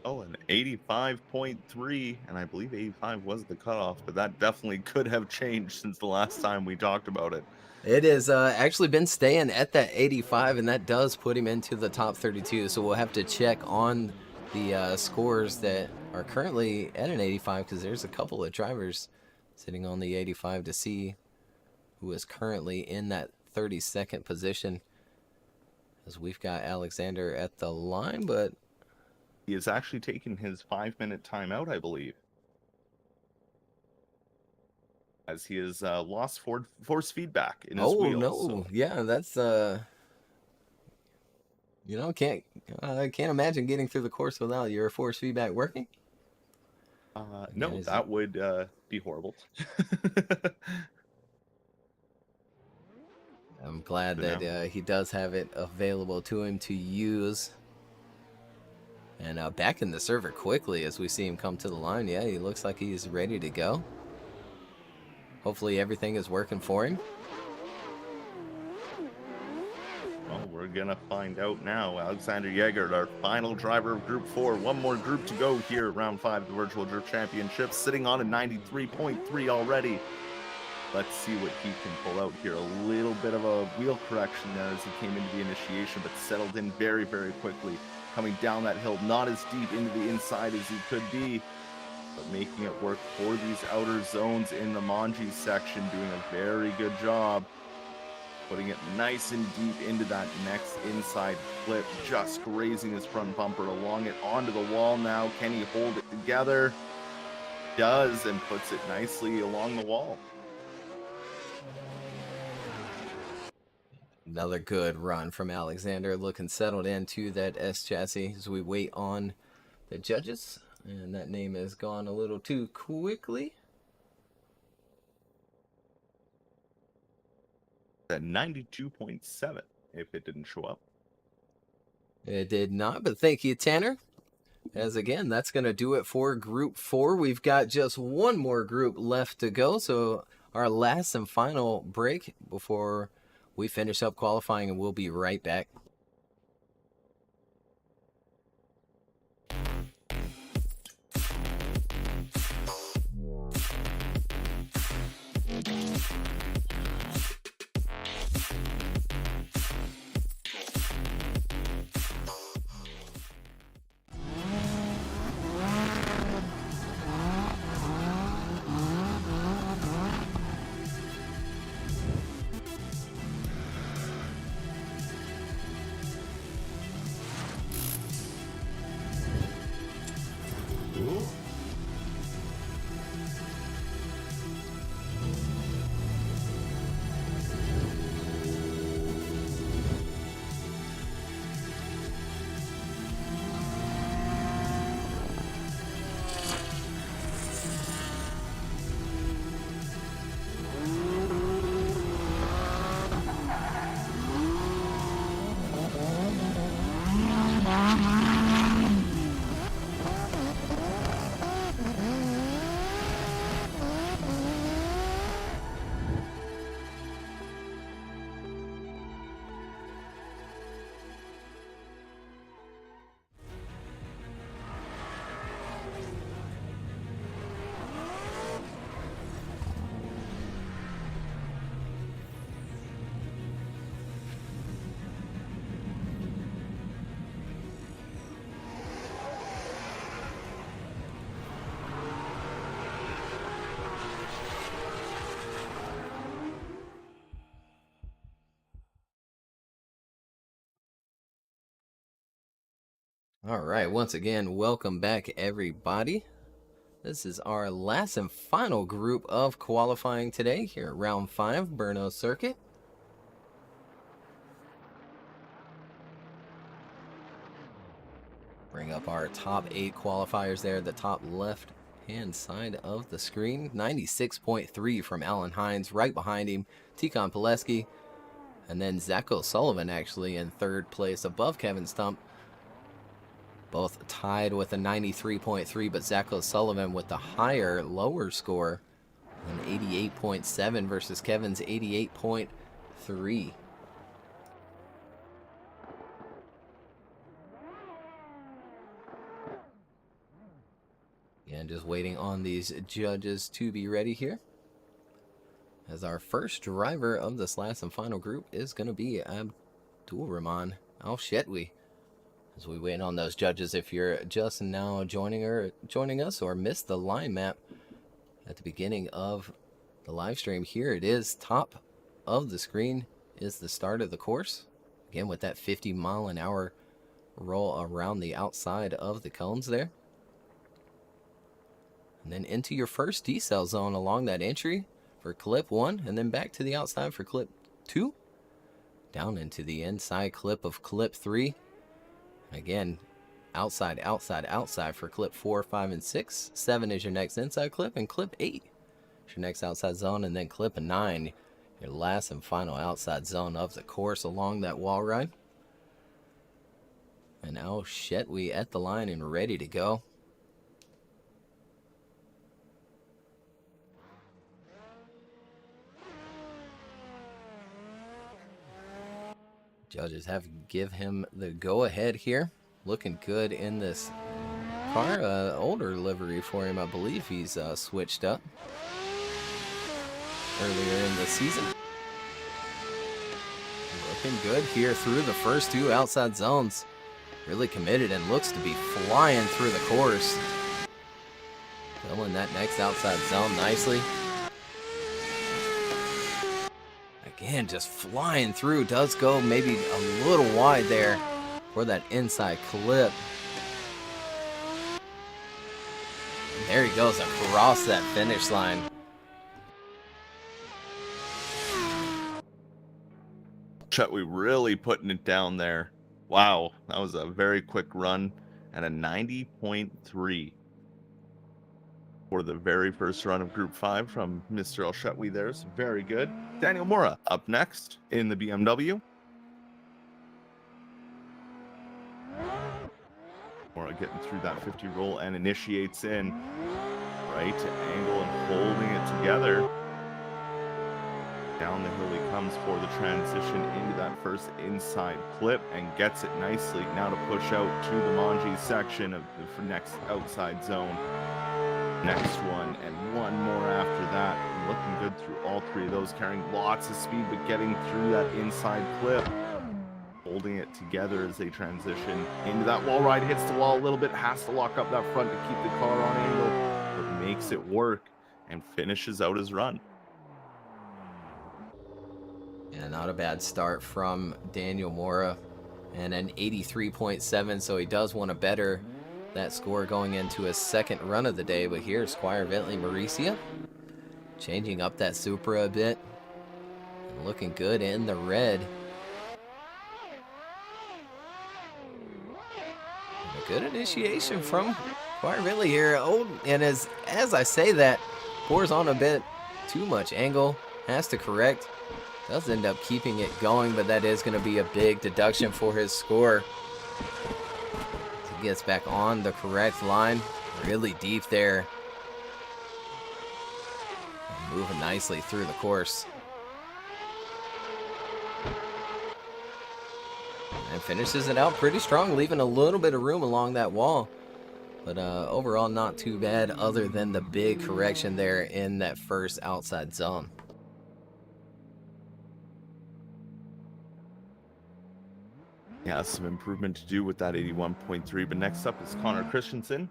Oh, an 85.3, and I believe 85 was the cutoff, but that definitely could have changed since the last time we talked about it. It has actually been staying at that 85, and that does put him into the top 32. So we'll have to check on the scores that are currently at an 85, because there's a couple of drivers sitting on the 85 to see who is currently in that 32nd position. As we've got Alexander at the line, but he is actually taking his 5-minute timeout, I believe, as he has lost force feedback in his wheels. Oh no, so. Yeah, that's you know, can't imagine getting through the course without your force feedback working. No, that would be horrible. I'm glad But that he does have it available to him to use. And back in the server quickly as we see him come to the line. Yeah, he looks like he's ready to go. Hopefully everything is working for him. Well, we're going to find out now. Alexander Yeager, our final driver of Group 4. One more group to go here, round 5 of the Virtual Drift Championship, sitting on a 93.3 already. Let's see what he can pull out here. A little bit of a wheel correction there as he came into the initiation, but settled in very, very quickly. Coming down that hill, not as deep into the inside as he could be, but making it work for these outer zones in the Manji section, doing a very good job. Putting it nice and deep into that next inside clip, just grazing his front bumper along it onto the wall now. Can he hold it together? Does, and puts it nicely along the wall. Another good run from Alexander, looking settled into that S chassis as we wait on the judges. And that name has gone a little too quickly. At 92.7, if it didn't show up. It did not, but thank you, Tanner. As again, that's going to do it for Group 4. We've got just one more group left to go. So our last and final break before we finish up qualifying, and we'll be right back. All right, once again, welcome back, everybody. This is our last and final group of qualifying today here at round 5, Brno circuit. Bring up our top 8 qualifiers there at the top left hand side of the screen. 96.3 from Alan Hines, right behind him, Tikon Pileski, and then Zach O'Sullivan actually in 3rd place above Kevin Stump. Both tied with a 93.3, but Zach O'Sullivan with the higher, lower score, an 88.7 versus Kevin's 88.3. And just waiting on these judges to be ready here, as our first driver of this last and final group is going to be Abdulrahman Al-Shetwi. As we wait on those judges, if you're just now joining us or missed the line map at the beginning of the live stream, here it is. Top of the screen is the start of the course. Again, with that 50-mile-an-hour roll around the outside of the cones there. And then into your first decel zone along that entry for clip 1, and then back to the outside for clip 2. Down into the inside clip of clip 3. Again, outside, outside, outside for clip 4, 5, and 6. 7 is your next inside clip, and clip 8 is your next outside zone, and then clip 9, your last and final outside zone of the course along that wall ride. And now Shetwi at the line and ready to go. Judges have to give him the go-ahead here. Looking good in this car. Older livery for him, I believe he's switched up earlier in the season. Looking good here through the first 2 outside zones. Really committed and looks to be flying through the course. Filling that next outside zone nicely. Again, just flying through. Does go maybe a little wide there for that inside clip. And there he goes across that finish line. Shetwi really putting it down there. Wow, that was a very quick run and a 90.3 for the very first run of Group 5 from Mr. Al-Shetwi there. So very good. Daniel Mora up next in the BMW. Mora getting through that 50 roll and initiates in. Right angle and holding it together. Down the hill he comes for the transition into that first inside clip and gets it nicely. Now to push out to the Manji section of the next outside zone. Next one and one more after that. Looking good through all 3 of those, carrying lots of speed but getting through that inside clip. Holding it together as they transition into that wall ride. Hits the wall a little bit, has to lock up that front to keep the car on angle, but makes it work and finishes out his run. Yeah, not a bad start from Daniel Mora, and an 83.7, so he does want to better that score going into his second run of the day. But here, Squire Bentley Mauricia changing up that Supra a bit and looking good in the red. And a good initiation from Squire Bentley here. Oh, and as I say that, pours on a bit too much angle, has to correct. Does end up keeping it going, but that is going to be a big deduction for his score. He gets back on the correct line, really deep there. And moving nicely through the course. And finishes it out pretty strong, leaving a little bit of room along that wall. But overall, not too bad, other than the big correction there in that first outside zone. Yeah, some improvement to do with that 81.3. But next up is Connor Christensen.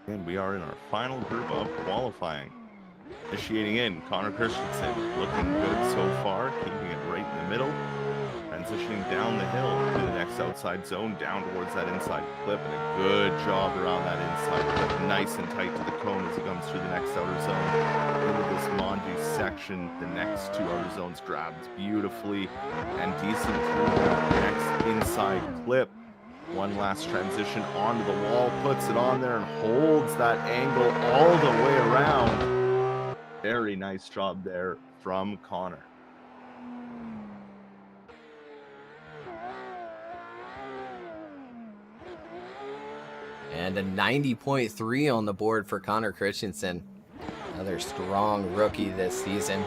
And we are in our final group of qualifying. Initiating in, Connor Christensen looking good so so far, keeping it right in the middle. Transitioning down the hill to the next outside zone, down towards that inside clip, and a good job around that inside clip. Nice and tight to the cone as he comes through the next outer zone. Into this Manji section, the next two outer zones grabs beautifully and decent through the next inside clip. One last transition onto the wall, puts it on there and holds that angle all the way around. Very nice job there from Connor. And a 90.3 on the board for Connor Christensen. Another strong rookie this season.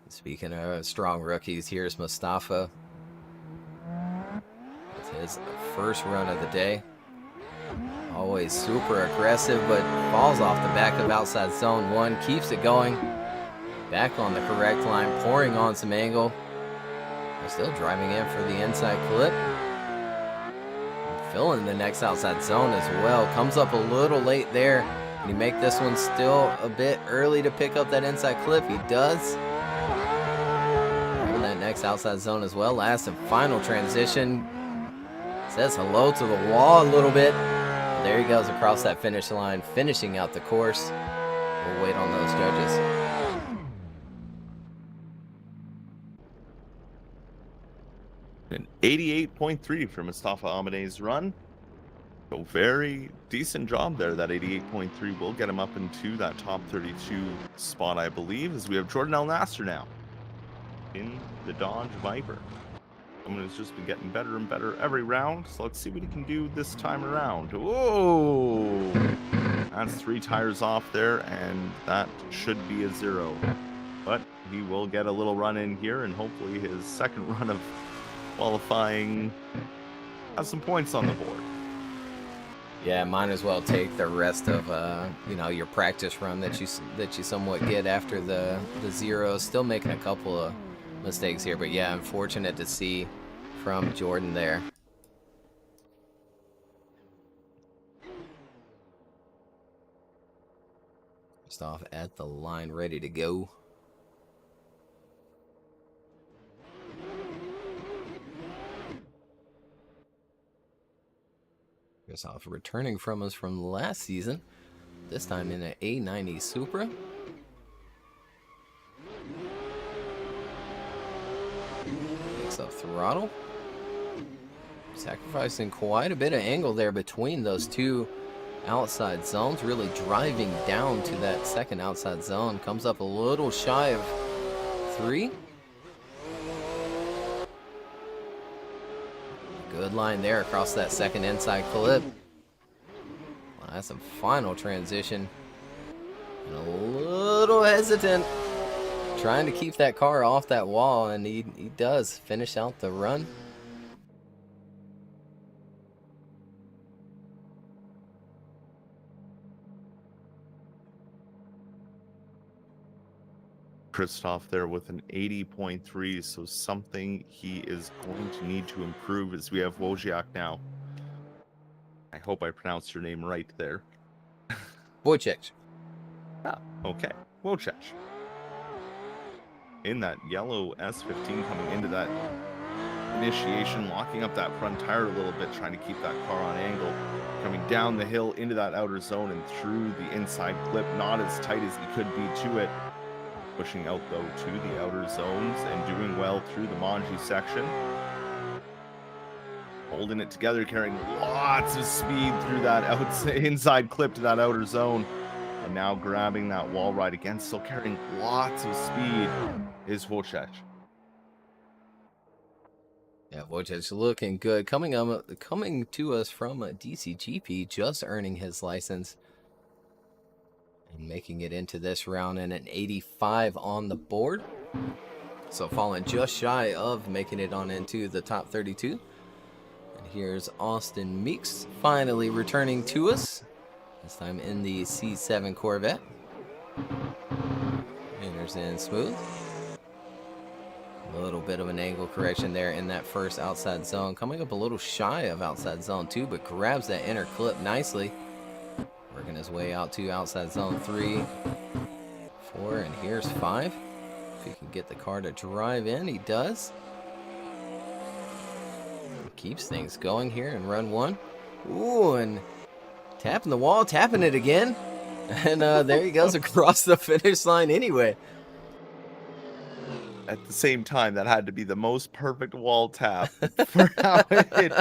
Speaking of strong rookies, here's Mustafa. It's his first run of the day. Always super aggressive, but falls off the back of outside zone 1. Keeps it going. Back on the correct line, pouring on some angle. Still driving in for the inside clip. Filling the next outside zone as well. Comes up a little late there. Can he make this one still a bit early to pick up that inside clip? He does. And that next outside zone as well. Last and final transition. Says hello to the wall a little bit. There he goes across that finish line, finishing out the course. We'll wait on those judges. An 88.3 for Mustafa Amade's run. So very decent job there. That 88.3 will get him up into that top 32 spot, I believe, as we have Jordan El Nasser now in the Dodge Viper. Someone who's just been getting better and better every round. So let's see what he can do this time around. Whoa! That's 3 tires off there, and that should be a 0. But he will get a little run in here, and hopefully his second run of qualifying has some points on the board. Yeah, might as well take the rest of your practice run that you somewhat get after the zeros. Still making a couple of mistakes here, but yeah, unfortunate to see from Jordan there. Just off at the line, ready to go. Off returning from us from last season, this time in an A90 Supra. Picks up throttle, sacrificing quite a bit of angle there between those two outside zones, really driving down to that second outside zone. Comes up a little shy of 3. Good line there across that second inside clip. That's a final transition. And a little hesitant. Trying to keep that car off that wall, and he does finish out the run. Christoph there with an 80.3, so something he is going to need to improve as we have Wojciak now. I hope I pronounced your name right there. Wojciech. Ah, okay. Wojciech. In that yellow S15 coming into that initiation, locking up that front tire a little bit, trying to keep that car on angle. Coming down the hill into that outer zone and through the inside clip, not as tight as he could be to it. Pushing out, though, to the outer zones and doing well through the Manji section. Holding it together, carrying lots of speed through that inside clip to that outer zone. And now grabbing that wall ride again, still carrying lots of speed, is Wojciech. Yeah, Wojciech looking good. Coming to us from DCGP, just earning his license. And making it into this round in an 85 on the board. So falling just shy of making it on into the top 32. And here's Austin Meeks finally returning to us. This time in the C7 Corvette. Enters in smooth. A little bit of an angle correction there in that first outside zone. Coming up a little shy of outside zone 2, but grabs that inner clip nicely. Working his way out to outside zone 3. 4, and here's 5. If he can get the car to drive in, he does. Keeps things going here in run 1. Ooh, and tapping the wall, tapping it again. And there he goes across the finish line anyway. At the same time, that had to be the most perfect wall tap for how it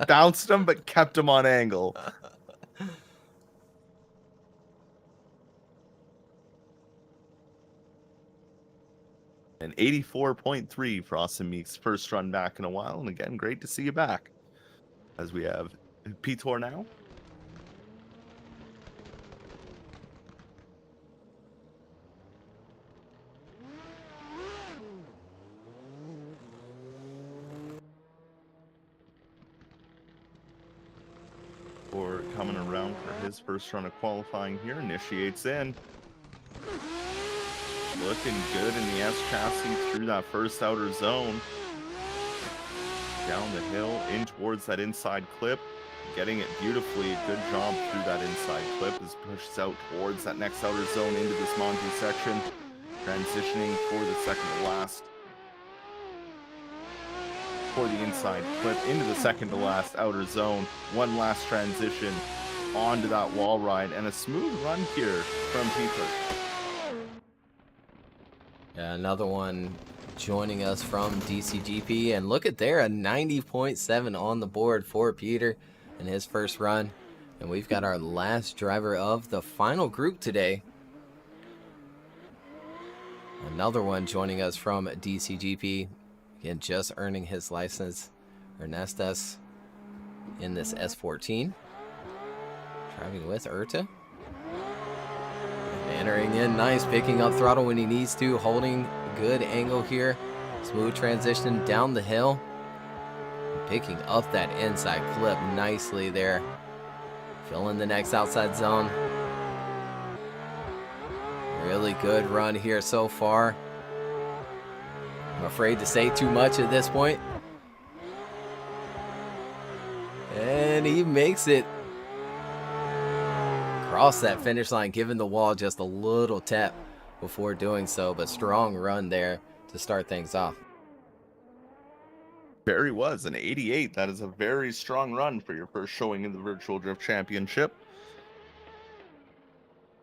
bounced him but kept him on angle. An 84.3 for Austin Meek's first run back in a while. And again, great to see you back. As we have P-Tour now. Or coming around for his first run of qualifying here, initiates in. Looking good in the S chassis through that first outer zone. Down the hill, in towards that inside clip. Getting it beautifully. Good job through that inside clip as pushes out towards that next outer zone into this Monty section. Transitioning for the second to last. For the inside clip into the second to last outer zone. One last transition onto that wall ride and a smooth run here from Peter. Yeah, another one joining us from DCGP, and look at there, a 90.7 on the board for Peter in his first run. And we've got our last driver of the final group today. Another one joining us from DCGP. Again, just earning his license, Ernestas, in this S14. Driving with Urta. Entering in nice, picking up throttle when he needs to, holding good angle here. Smooth transition down the hill. Picking up that inside clip nicely there. Filling the next outside zone. Really good run here so far. I'm afraid to say too much at this point. And he makes it across that finish line, giving the wall just a little tap before doing so, but strong run there to start things off. Barry was an 88. That is a very strong run for your first showing in the Virtual Drift Championship.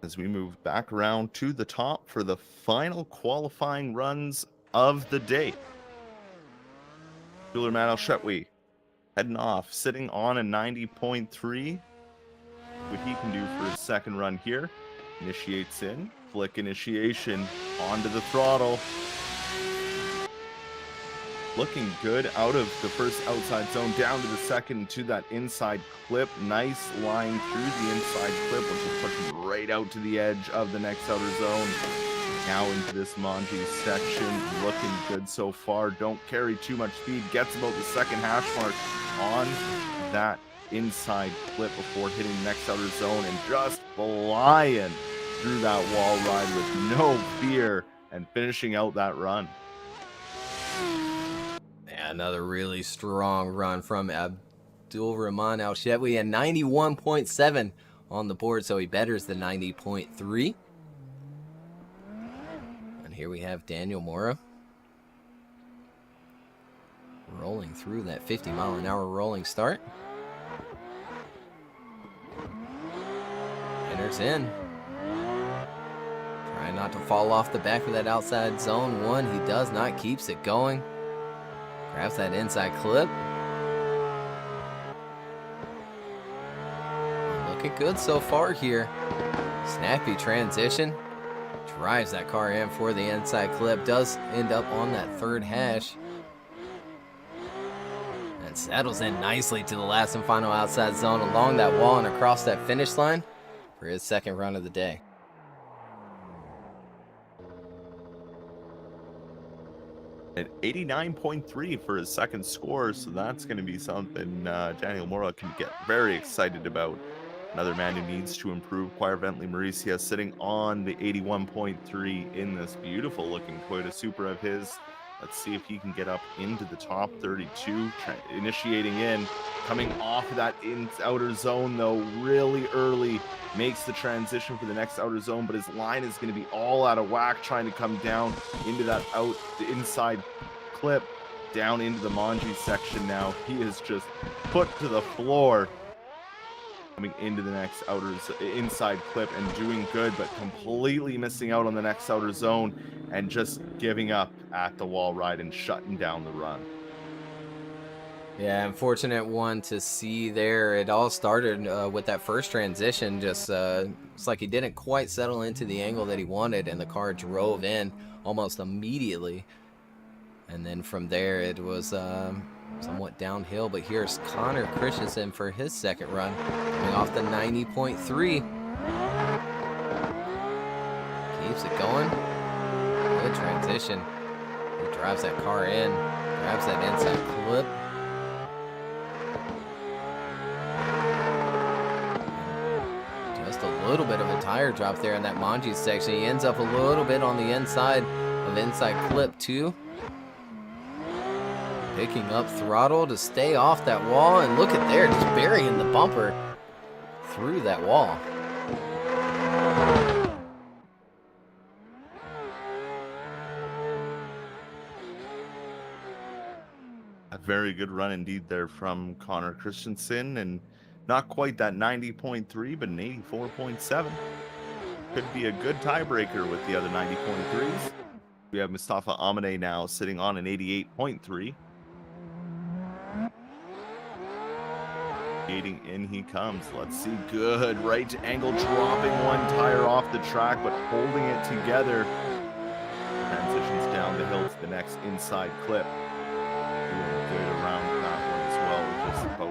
As we move back around to the top for the final qualifying runs of the day. Juler Manel heading off, sitting on a 90.3. What he can do for his second run here. Initiates in, flick initiation, onto the throttle. Looking good out of the first outside zone, down to the second, to that inside clip. Nice line through the inside clip, which will push him right out to the edge of the next outer zone. Now into this Monty section, looking good so far. Don't carry too much speed, gets about the second hash mark on that inside clip before hitting the next outer zone and just flying through that wall ride with no fear and finishing out that run. Yeah, another really strong run from Abdul Rahman Al Shetwi, and 91.7 on the board, so he betters the 90.3. And here we have Daniel Mora rolling through that 50-mile-an-hour rolling start. Enters in. Trying not to fall off the back of that outside zone one. He does not, keeps it going. Grabs that inside clip. Looking good so far here. Snappy transition. Drives that car in for the inside clip. Does end up on that third hash. And settles in nicely to the last and final outside zone along that wall and across that finish line for his second run of the day. At 89.3 for his second score, so that's going to be something Daniel Mora can get very excited about. Another man who needs to improve. Choir Bentley Mauricia sitting on the 81.3 in this beautiful looking Toyota Supra of his. Let's see if he can get up into the top 32, initiating in, coming off of that outer zone though, really early, makes the transition for the next outer zone, but his line is going to be all out of whack, trying to come down into that the inside clip, down into the Manji section now. He is just put to the floor, coming into the next inside clip and doing good, but completely missing out on the next outer zone and just giving up at the wall ride and shutting down the run. Yeah, unfortunate one to see there. It all started with that first transition. Just it's like he didn't quite settle into the angle that he wanted, and the car drove in almost immediately. And then from there, it was somewhat downhill. But here's Connor Christensen for his second run, coming off the 90.3. Keeps it going. Good transition. He drives that car in, grabs that inside clip. Just a little bit of a tire drop there in that Manji section. He ends up a little bit on the inside of inside clip 2. Picking up throttle to stay off that wall, and look at there, just burying the bumper through that wall. A very good run indeed there from Connor Christensen, and not quite that 90.3, but an 84.7. Could be a good tiebreaker with the other 90.3s. We have Mustafa Amine now sitting on an 88.3. In he comes. Let's see. Good right angle, dropping one tire off the track, but holding it together. Transitions down the hill to the next inside clip. Doing good around that one as well. Just about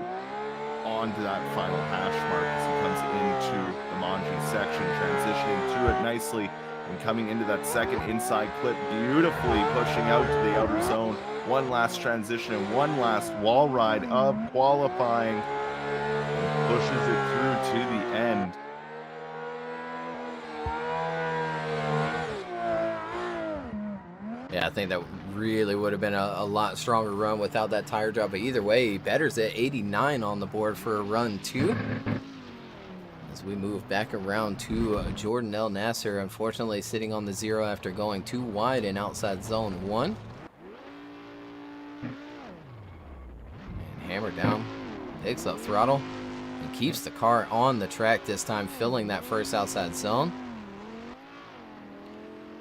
onto that final hash mark as he comes into the Manji section, transitioning through it nicely and coming into that second inside clip, beautifully pushing out to the outer zone. One last transition and one last wall ride of qualifying. Pushes it through to the end. Yeah, I think that really would have been a lot stronger run without that tire drop. But either way, he betters at 89 on the board for run 2. As we move back around to Jordan El Nasser, unfortunately sitting on the 0 after going too wide in outside zone 1. And hammer down, picks up throttle, and keeps the car on the track this time, filling that first outside zone.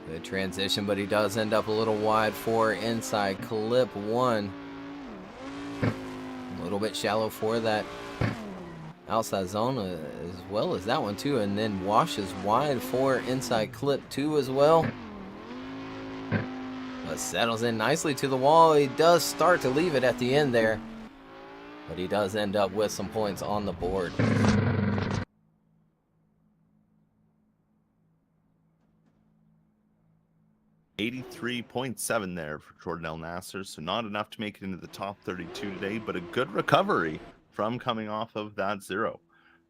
Good transition, but he does end up a little wide for inside clip 1. A little bit shallow for that outside zone as well as that one too, and then washes wide for inside clip 2 as well. But settles in nicely to the wall. He does start to leave it at the end there, but he does end up with some points on the board. .7 there for Jordan El Nasser, so not enough to make it into the top 32 today, but a good recovery from coming off of that 0.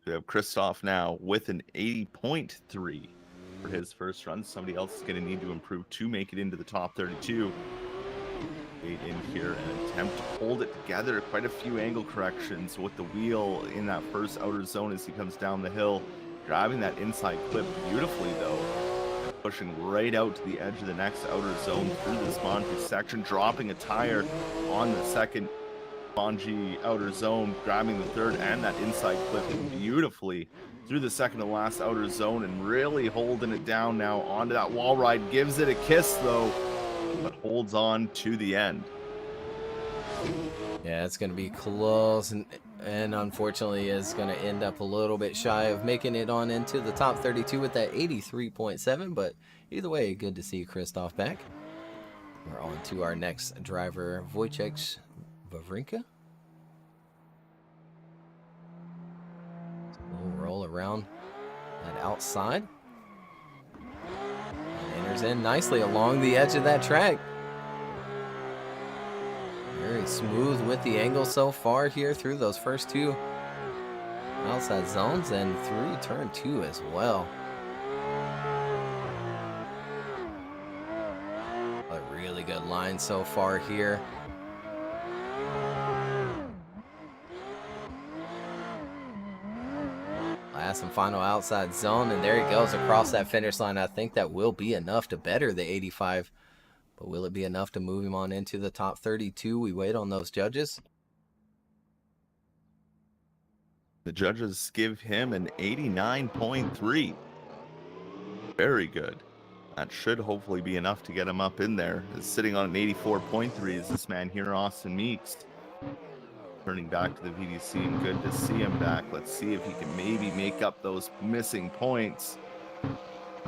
We have Christoph now with an 80.3 for his first run. Somebody else is going to need to improve to make it into the top 32. In here, an attempt to hold it together. Quite a few angle corrections with the wheel in that first outer zone as he comes down the hill, driving that inside clip beautifully though, pushing right out to the edge of the next outer zone through this Manji section, dropping a tire on the second Manji outer zone, grabbing the third and that inside clip beautifully through the second to last outer zone, and really holding it down now onto that wall ride. Gives it a kiss though, but holds on to the end. Yeah, it's going to be close, and unfortunately is going to end up a little bit shy of making it on into the top 32 with that 83.7, but either way, good to see Christoph back. We're on to our next driver, Wojciech Wawrinka. We'll roll around that outside. Enters in nicely along the edge of that track. Very smooth with the angle so far here through those first 2 outside zones and through turn 2 as well. But Really good line so far here. Last and final outside zone, and there he goes across that finish line. I think that will be enough to better the 85, but will it be enough to move him on into the top 32? We wait on those judges. The judges give him an 89.3. Very good. That should hopefully be enough to get him up in there. Sitting on an 84.3 is this man here, Austin Meeks. Turning back to the VDC, and good to see him back. Let's see if he can maybe make up those missing points.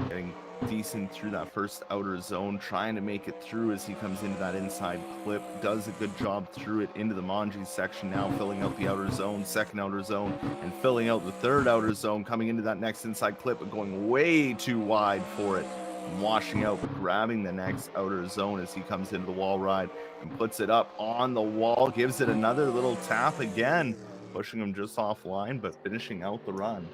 Getting decent through that first outer zone, trying to make it through as he comes into that inside clip. Does a good job through it into the Manji section now, filling out the outer zone, second outer zone, and filling out the third outer zone, coming into that next inside clip, but going way too wide for it. Washing out, but grabbing the next outer zone as he comes into the wall ride and puts it up on the wall, gives it another little tap again, pushing him just offline, but finishing out the run.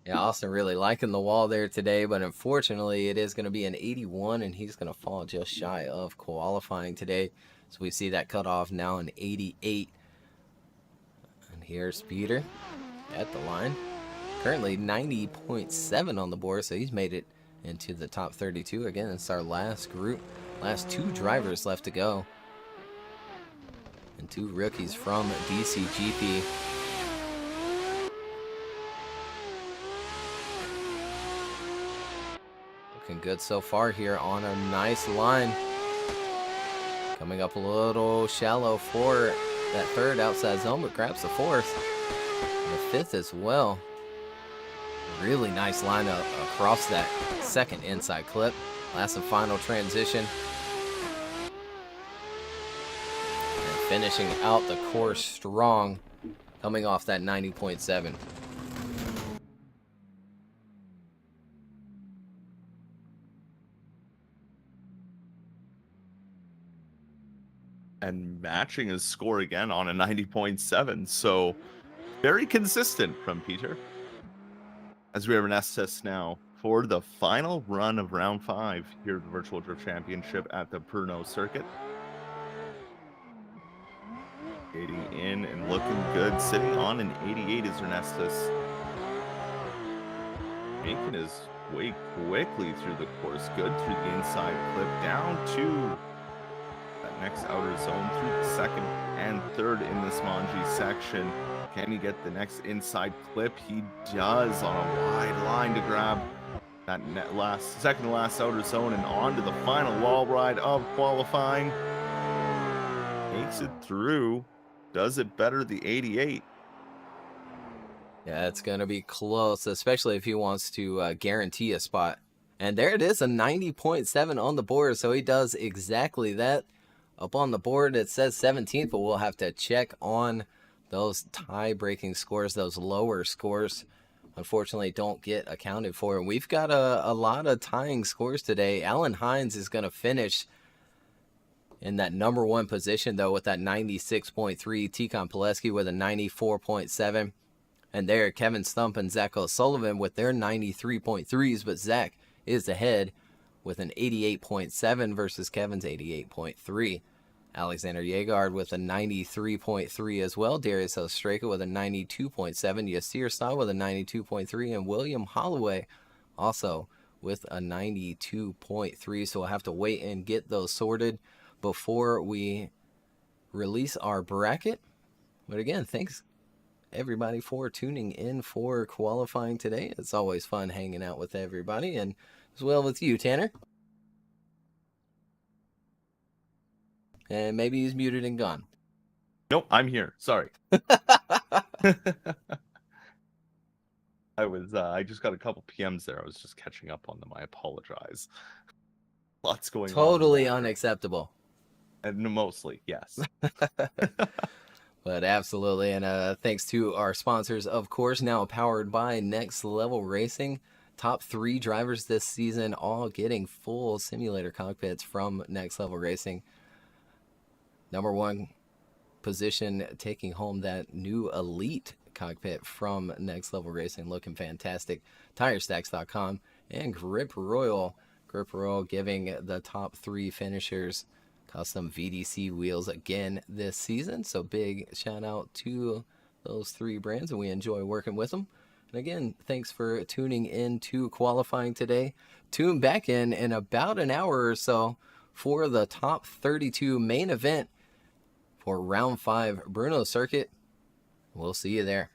Yeah, Austin really liking the wall there today, but unfortunately it is going to be an 81, and he's going to fall just shy of qualifying today. So we see that cutoff now an 88. And here's Peter at the line. Currently 90.7 on the board, so he's made it into the top 32. Again, it's our last group. Last two drivers left to go. And two rookies from DCGP. Looking good so far here on a nice line. Coming up a little shallow for that third outside zone, but grabs the fourth. And the fifth as well. Really nice lineup across that second inside clip. Last and final transition. And finishing out the course strong, coming off that 90.7. And matching his score again on a 90.7. So very consistent from Peter. As we have an S-test now for the final run of round 5 here at the Virtual Drift Championship at the Brno circuit. Getting in and looking good. Sitting on an 88 is Ernestus. Making his way quickly through the course. Good through the inside clip. Down to that next outer zone through the second and third in this Manji section. Can he get the next inside clip? He does on a wide line to grab that second to last outer zone and on to the final wall ride of qualifying. Makes it through. Does it better the 88. Yeah, it's going to be close, especially if he wants to guarantee a spot. And there it is, a 90.7 on the board, so he does exactly that. Up on the board, it says 17th, but we'll have to check on those tie-breaking scores, those lower scores, unfortunately don't get accounted for. And we've got a lot of tying scores today. Alan Hines is going to finish in that number 1 position, though, with that 96.3. Tikon Pileski with a 94.7. And there, Kevin Stump and Zach O'Sullivan with their 93.3s, but Zach is ahead with an 88.7 versus Kevin's 88.3. Alexander Yegard with a 93.3 as well. Darius Ostraka with a 92.7. Yasir Star with a 92.3. And William Holloway also with a 92.3. So we'll have to wait and get those sorted before we release our bracket. But again, thanks everybody for tuning in for qualifying today. It's always fun hanging out with everybody, and as well with you, Tanner. And maybe he's muted and gone. Nope, I'm here. Sorry. I just got a couple PMs there. I was just catching up on them. I apologize. Lots going on. Totally unacceptable. And mostly, yes. But absolutely, and thanks to our sponsors, of course, now powered by Next Level Racing. Top 3 drivers this season, all getting full simulator cockpits from Next Level Racing. Number 1 position taking home that new Elite cockpit from Next Level Racing, looking fantastic. TireStacks.com and Grip Royal. Grip Roll giving the top 3 finishers custom VDC wheels again this season. So big shout out to those 3 brands, and we enjoy working with them. And again, thanks for tuning in to qualifying today. Tune back in about an hour or so for the top 32 main event for round 5 Brno circuit. We'll see you there.